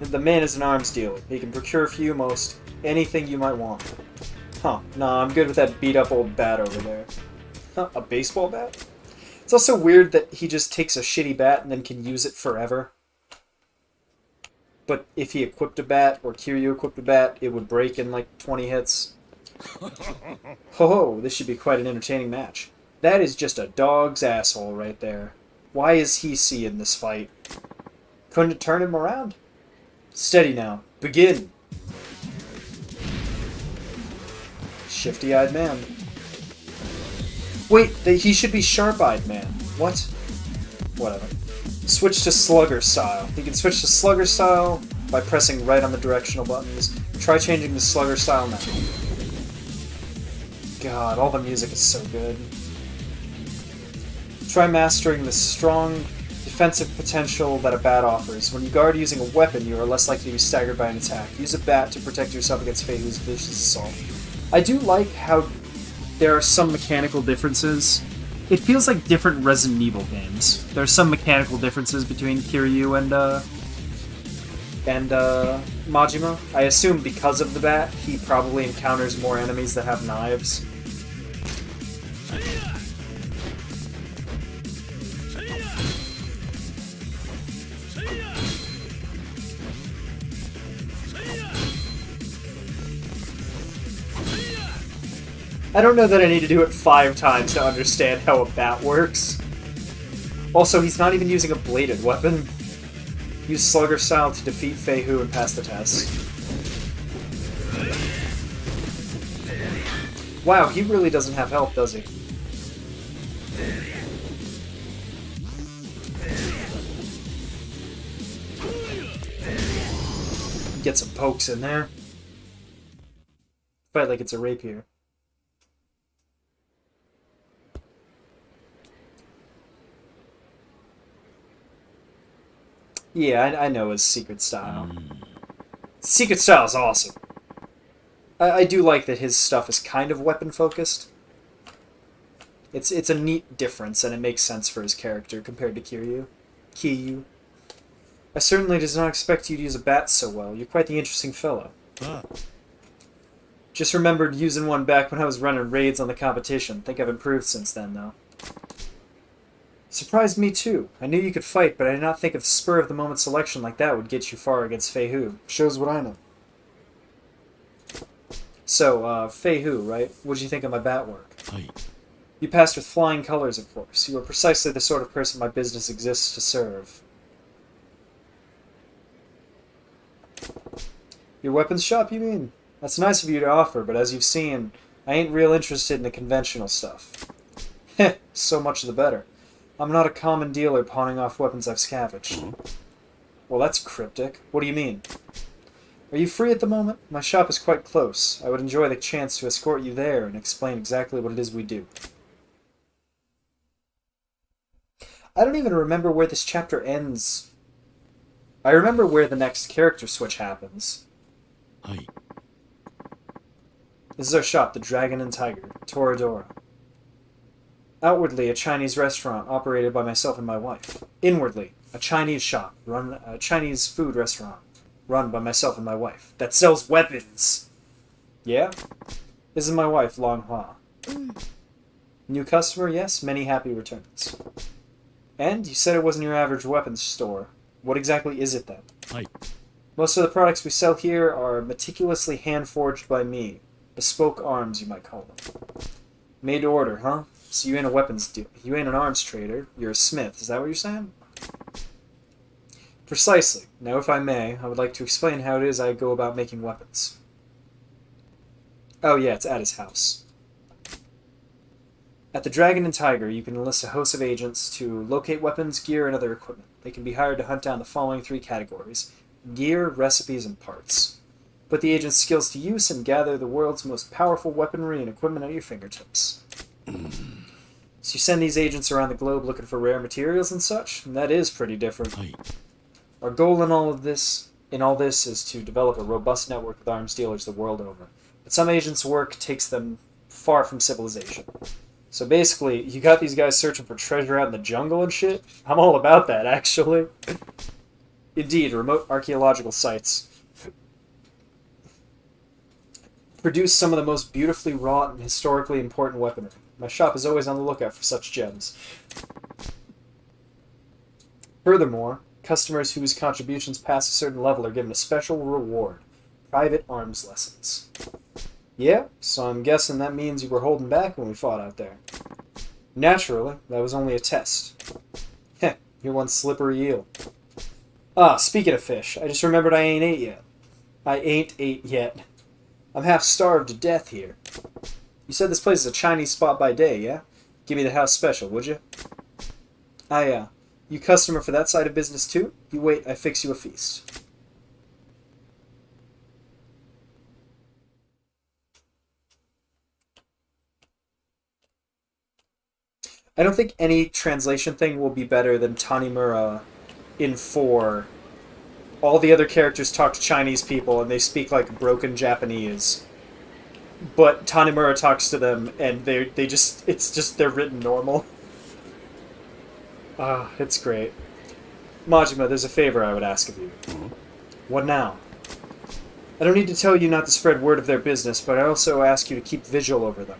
The man is an arms dealer. He can procure for you most anything you might want. Huh, nah, I'm good with that beat-up old bat over there. Huh, a baseball bat? It's also weird that he just takes a shitty bat and then can use it forever. But if he equipped a bat, or Kiryu equipped a bat, it would break in like 20 hits. Ho, this should be quite an entertaining match. That is just a dog's asshole right there. Why is he seeing this fight? Couldn't it turn him around? Steady now. Begin! Shifty-eyed man. Wait, he should be sharp-eyed man. What? Whatever. Switch to slugger style. You can switch to slugger style by pressing right on the directional buttons. Try changing to slugger style now. God, all the music is so good. Try mastering the strong defensive potential that a bat offers. When you guard using a weapon, you are less likely to be staggered by an attack. Use a bat to protect yourself against Fei Hu's vicious assault. I do like how there are some mechanical differences. It feels like different Resident Evil games. There are some mechanical differences between Kiryu and Majima. I assume because of the bat, he probably encounters more enemies that have knives. I don't know that I need to do it 5 times to understand how a bat works. Also, he's not even using a bladed weapon. Use slugger style to defeat Fei Hu and pass the test. Wow, he really doesn't have health, does he? Get some pokes in there. Fight like it's a rapier. Yeah, I know his secret style. Secret style is awesome. I do like that his stuff is kind of weapon-focused. It's a neat difference, and it makes sense for his character compared to Kiryu. I certainly did not expect you to use a bat so well. You're quite the interesting fellow. Just remembered using one back when I was running raids on the competition. Think I've improved since then, though. Surprised me too. I knew you could fight, but I did not think a spur-of-the-moment selection like that would get you far against Fei Hu. Shows what I know. So, Fei Hu, right? What did you think of my bat work? You passed with flying colors, of course. You are precisely the sort of person my business exists to serve. Your weapons shop, you mean? That's nice of you to offer, but as you've seen, I ain't real interested in the conventional stuff. Heh, so much the better. I'm not a common dealer pawning off weapons I've scavenged. Well, that's cryptic. What do you mean? Are you free at the moment? My shop is quite close. I would enjoy the chance to escort you there and explain exactly what it is we do. I don't even remember where this chapter ends. I remember where the next character switch happens. This is our shop, the Dragon and Tiger, Toradora. Outwardly, a Chinese restaurant operated by myself and my wife. Inwardly, a Chinese shop, a Chinese food restaurant, run by myself and my wife, that sells weapons. Yeah? This is my wife, Long Hua. New customer, yes, many happy returns. And you said it wasn't your average weapons store. What exactly is it then? Hi. Most of the products we sell here are meticulously hand-forged by me. Bespoke arms, you might call them. Made to order, huh? So you ain't a you ain't an arms trader. You're a smith. Is that what you're saying? Precisely. Now, if I may, I would like to explain how it is I go about making weapons. Oh yeah, it's at his house. At the Dragon and Tiger, you can enlist a host of agents to locate weapons, gear, and other equipment. They can be hired to hunt down the following 3 categories: gear, recipes, and parts. Put the agent's skills to use and gather the world's most powerful weaponry and equipment at your fingertips. So you send these agents around the globe looking for rare materials and such? And that is pretty different. Hi. Our goal in all this is to develop a robust network of arms dealers the world over. But some agents' work takes them far from civilization. So basically, you got these guys searching for treasure out in the jungle and shit? I'm all about that, actually. Indeed, remote archaeological sites produce some of the most beautifully wrought and historically important weaponry. My shop is always on the lookout for such gems. Furthermore, customers whose contributions pass a certain level are given a special reward: private arms lessons. Yeah, so I'm guessing that means you were holding back when we fought out there. Naturally, that was only a test. Heh, you're one slippery eel. Ah, speaking of fish, I just remembered I ain't ate yet. I'm half starved to death here. You said this place is a Chinese spot by day, yeah? Give me the house special, would you? You customer for that side of business too? You wait, I fix you a feast. I don't think any translation thing will be better than Tanimura in 4. All the other characters talk to Chinese people and they speak like broken Japanese. But Tanimura talks to them and they're written normal. It's great. Majima, there's a favor I would ask of you. What now? I don't need to tell you not to spread word of their business, but I also ask you to keep vigil over them.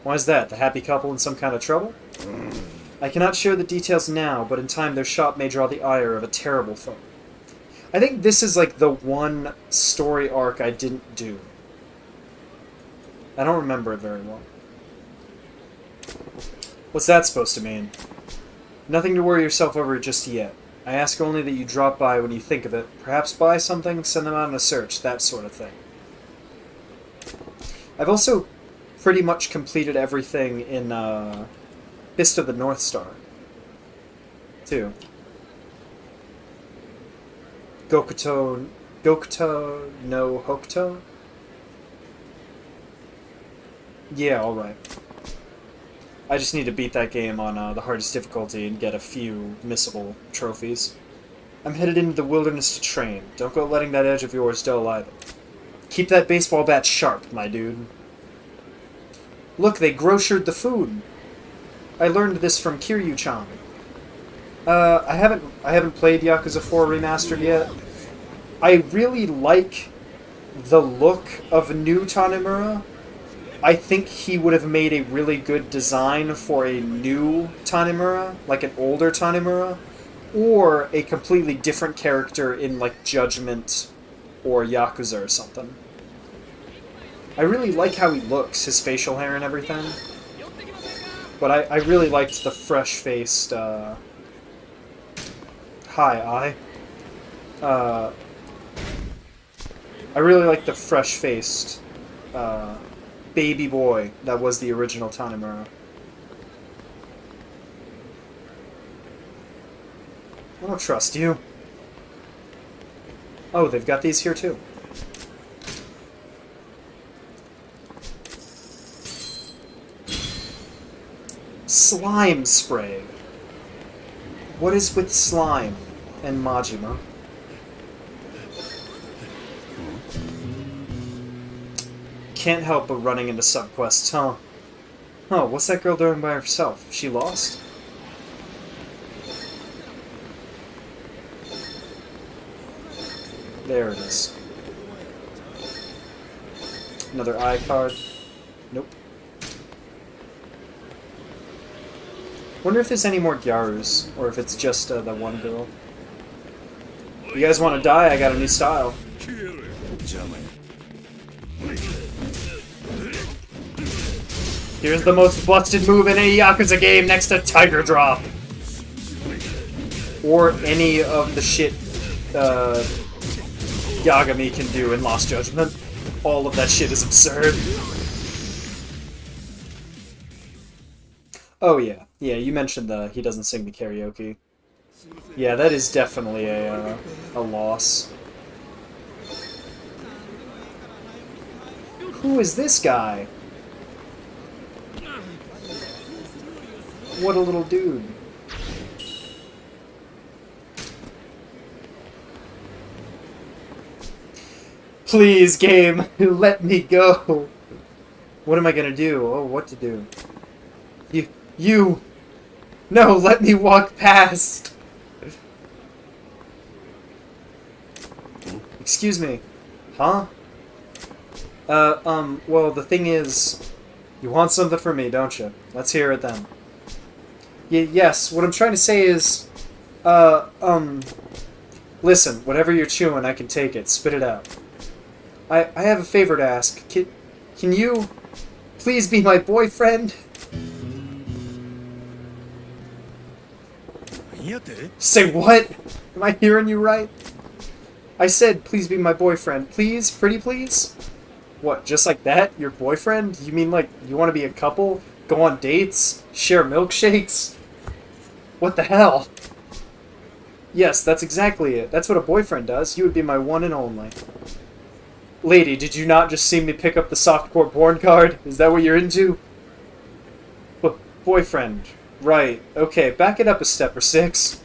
Why is that? The happy couple in some kind of trouble? I cannot share the details now, but in time their shop may draw the ire of a terrible foe. I think this is like the one story arc I didn't do. I don't remember it very well. What's that supposed to mean? Nothing to worry yourself over just yet. I ask only that you drop by when you think of it. Perhaps buy something, send them out on a search, that sort of thing. I've also pretty much completed everything in Fist of the North Star, too. Gokuto no Hokuto? Yeah, alright. I just need to beat that game on the hardest difficulty and get a few missable trophies. I'm headed into the wilderness to train. Don't go letting that edge of yours dull either. Keep that baseball bat sharp, my dude. Look, they grocered the food. I learned this from Kiryu-chan. I haven't played Yakuza 4 Remastered yet. I really like the look of new Tanimura. I think he would have made a really good design for a new Tanimura, like an older Tanimura, or a completely different character in like Judgment or Yakuza or something. I really like how he looks, his facial hair and everything. But I really liked the fresh-faced, I really like the fresh-faced, baby boy that was the original Tanimura. I don't trust you. Oh, they've got these here too. Slime spray. What is with slime and Majima? Can't help but running into subquests, huh? Oh, what's that girl doing by herself? She lost? There it is. Another eye card. Nope. Wonder if there's any more Gyarus, or if it's just the one girl. You guys want to die? I got a new style. Here's the most busted move in any Yakuza game next to Tiger Drop. Or any of the shit Yagami can do in Lost Judgment. All of that shit is absurd. Oh yeah. Yeah, you mentioned he doesn't sing the karaoke. Yeah, that is definitely a loss. Who is this guy? What a little dude. Please, game, let me go. What am I gonna do? Oh, what to do? You! No, let me walk past! Excuse me. Huh? Well, the thing is, you want something from me, don't you? Let's hear it then. Yes, what I'm trying to say is, listen, whatever you're chewing, I can take it. Spit it out. I have a favor to ask. Can you please be my boyfriend? Say what? Am I hearing you right? I said, please be my boyfriend. Please? Pretty please? What, just like that? Your boyfriend? You mean like you want to be a couple? Go on dates? Share milkshakes? What the hell? Yes, that's exactly it. That's what a boyfriend does. You would be my one and only. Lady, did you not just see me pick up the softcore porn card? Is that what you're into? Boyfriend. Right. Okay, back it up a step or six.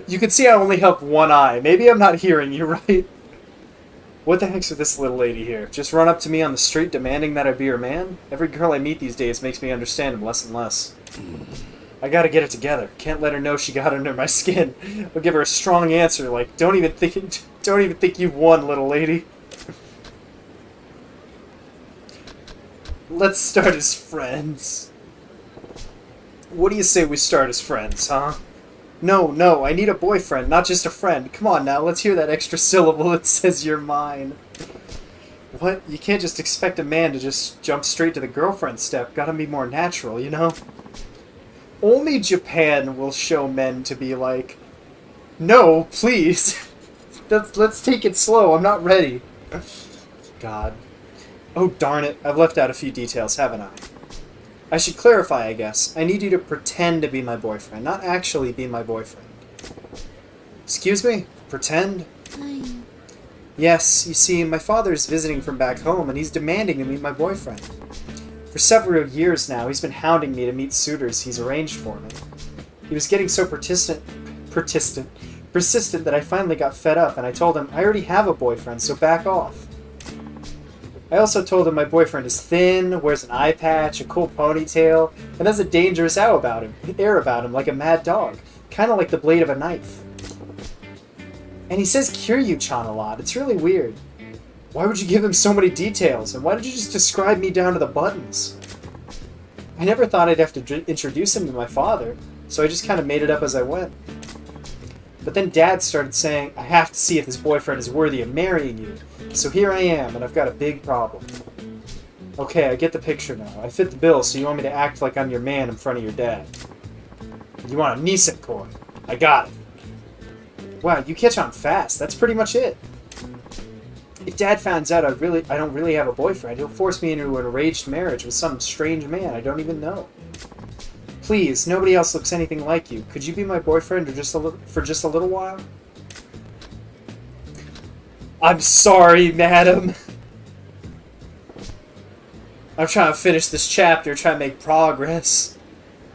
You can see I only have one eye. Maybe I'm not hearing you right. What the heck's with this little lady here? Just run up to me on the street demanding that I be her man? Every girl I meet these days makes me understand him less and less. I gotta get it together. Can't let her know she got under my skin. I'll give her a strong answer like, don't even think you've won, little lady. Let's start as friends. What do you say we start as friends, huh? No, I need a boyfriend, not just a friend. Come on now, let's hear that extra syllable that says you're mine. What? You can't just expect a man to just jump straight to the girlfriend step. Gotta be more natural, you know? Only Japan will show men to be like, no, please. Let's take it slow, I'm not ready. God. Oh, darn it. I've left out a few details, haven't I? I should clarify, I guess. I need you to pretend to be my boyfriend, not actually be my boyfriend. Excuse me? Pretend? Yes, you see, my father is visiting from back home, and he's demanding to meet my boyfriend. For several years now, he's been hounding me to meet suitors he's arranged for me. He was getting so persistent that I finally got fed up, and I told him, I already have a boyfriend, so back off. I also told him my boyfriend is thin, wears an eye patch, a cool ponytail, and has a dangerous air about him like a mad dog, kind of like the blade of a knife. And he says Kiryu-chan a lot. It's really weird. Why would you give him so many details, and why did you just describe me down to the buttons? I never thought I'd have to introduce him to my father, so I just kind of made it up as I went. But then Dad started saying, I have to see if this boyfriend is worthy of marrying you. So here I am, and I've got a big problem. Okay, I get the picture now. I fit the bill, so you want me to act like I'm your man in front of your dad. You want a Nisekoi? I got it. Wow, you catch on fast. That's pretty much it. If Dad finds out I don't really have a boyfriend, he'll force me into an arranged marriage with some strange man I don't even know. Please, nobody else looks anything like you. Could you be my boyfriend for just a little while? I'm sorry, madam. I'm trying to finish this chapter, trying to make progress.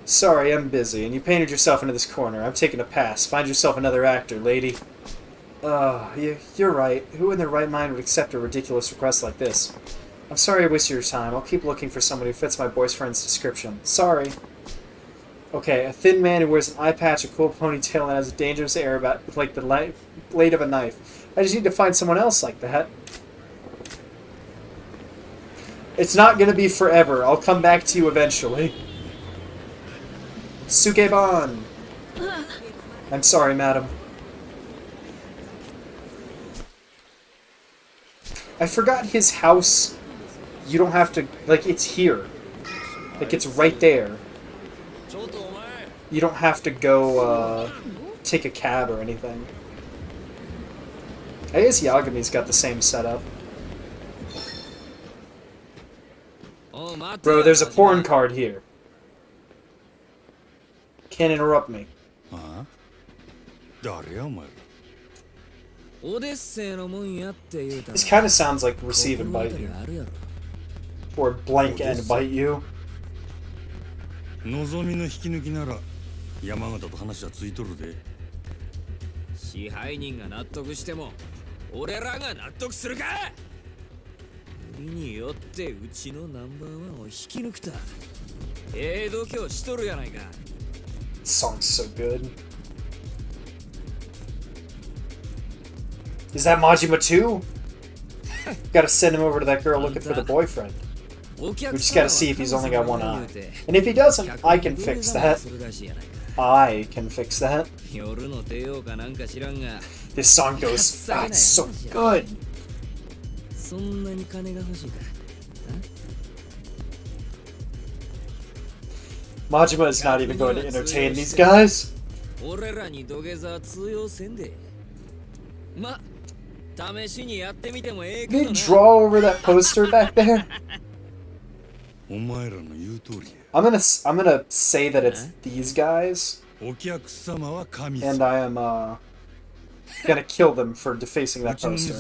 Sorry, I'm busy, and you painted yourself into this corner. I'm taking a pass. Find yourself another actor, lady. You're right. Who in their right mind would accept a ridiculous request like this? I'm sorry I wasted your time. I'll keep looking for someone who fits my boyfriend's description. Sorry. Okay, a thin man who wears an eye patch, a cool ponytail, and has a dangerous air about like the blade of a knife. I just need to find someone else like that. It's not gonna be forever. I'll come back to you eventually. Sukeban! I'm sorry, madam. I forgot his house. You don't have to... Like, it's here. Like, it's right there. You don't have to go, take a cab or anything. I guess Yagami's got the same setup. Bro, there's a porn card here. Can't interrupt me. This kind of sounds like receive and bite you. Or blank and bite you. 望みの引き抜きなら山形と話はついとるで。支配人が納得しても俺らが納得するか。売りによってうちのナンバーワンを引き抜くた。度胸しとるやないか。Song's so good. Is that Majima too? Gotta send him over to that girl looking for the boyfriend. We just gotta see if he's only got one eye. And if he doesn't, I can fix that. I can fix that. This song goes, ah, it's so good. Majima is not even going to entertain these guys. Did they draw over that poster back there? I'm gonna say that it's these guys, and I am gonna kill them for defacing that poster.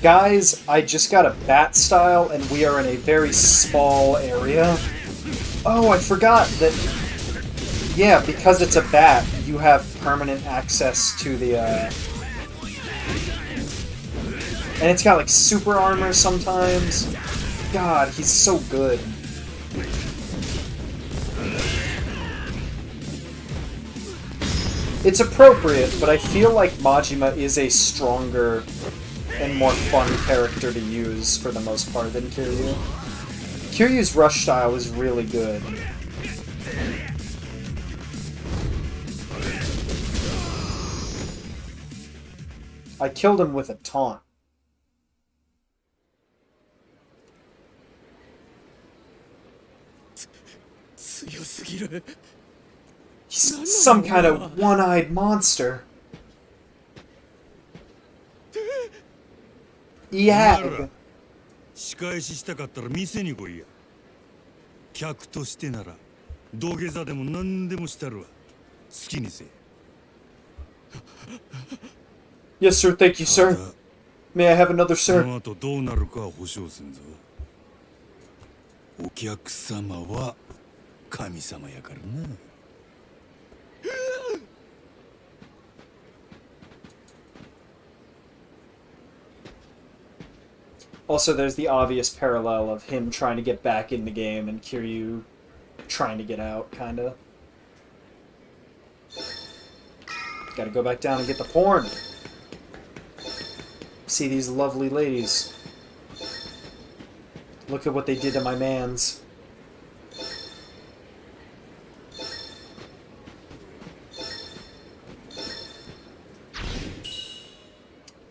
Guys, I just got a bat style and we are in a very small area. Oh, I forgot that, yeah, because it's a bat, you have permanent access to the, and it's got like super armor sometimes. God, he's so good. It's appropriate, but I feel like Majima is a stronger and more fun character to use for the most part than Kiryu. Kiryu's rush style is really good. I killed him with a taunt. He's some kind of one-eyed monster. Yeah. 仕返ししたかったら店に来いや。客としてなら土下座でも何でもしたるわ。好きにせ。Yes, sir. Thank you, sir. May I have another, sir? この後どうなるかは保証せんぞ。お客様は神様やからな。Also, there's the obvious parallel of him trying to get back in the game and Kiryu trying to get out, kinda. Gotta go back down and get the porn. See these lovely ladies. Look at what they did to my mans.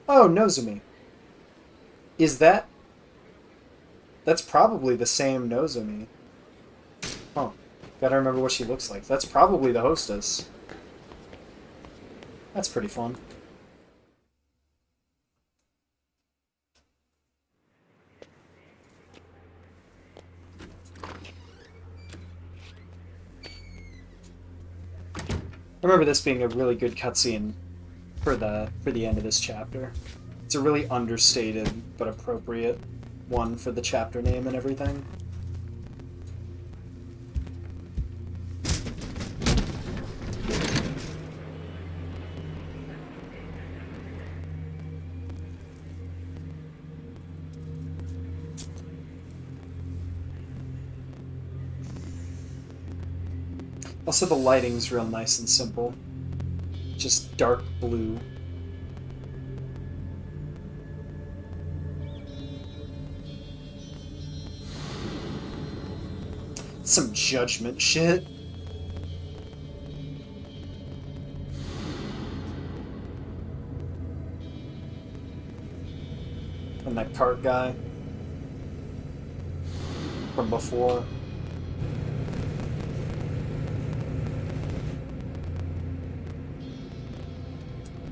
Oh, Nozomi. Is that... That's probably the same Nozomi. Huh. Gotta remember what she looks like. That's probably the hostess. That's pretty fun. I remember this being a really good cutscene for the end of this chapter. It's a really understated but appropriate one for the chapter name and everything. Also, the lighting's real nice and simple. Just dark blue. Some Judgment shit. And that cart guy from before.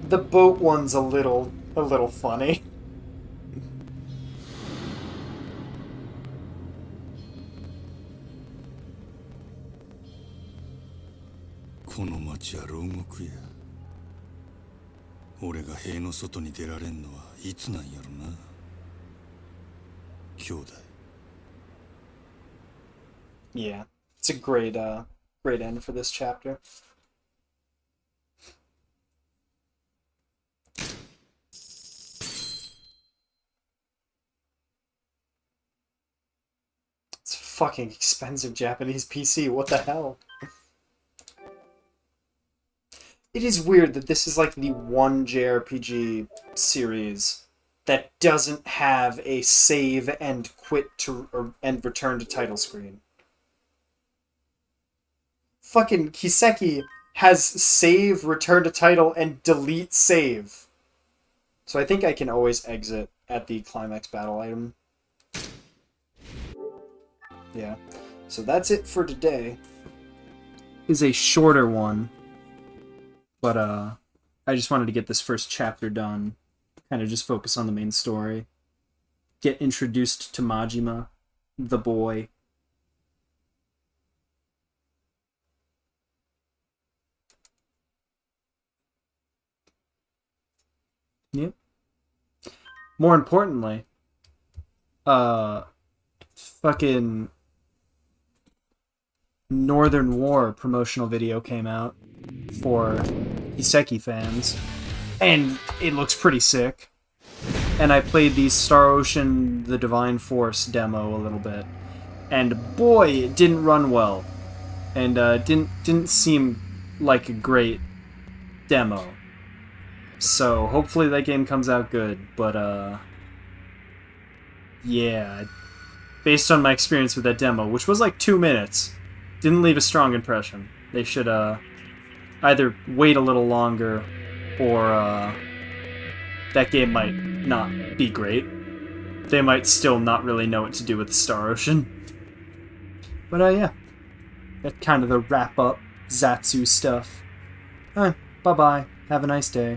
The boat one's a little funny. この町は牢獄や。俺が塀の外に出られんのはいつなんやろな。兄弟。Yeah, it's a great great end for this chapter. It's a fucking expensive Japanese PC, what the hell? It is weird that this is like the one JRPG series that doesn't have a save and quit to and return to title screen. Fucking Kiseki has save, return to title, and delete save. So I think I can always exit at the climax battle item. Yeah. So that's it for today. Is a shorter one. But I just wanted to get this first chapter done. Kind of just focus on the main story. Get introduced to Majima, the boy. Yep. More importantly, fucking Northern War promotional video came out for Iseki fans, and it looks pretty sick. And I played the Star Ocean The Divine Force demo a little bit, and boy, it didn't run well, and didn't seem like a great demo. So hopefully that game comes out good, but yeah, based on my experience with that demo, which was like 2 minutes, didn't leave a strong impression. They should either wait a little longer, or that game might not be great. They might still not really know what to do with the Star Ocean. But yeah, that's kind of the wrap up Zatsu stuff. Bye bye. Have a nice day.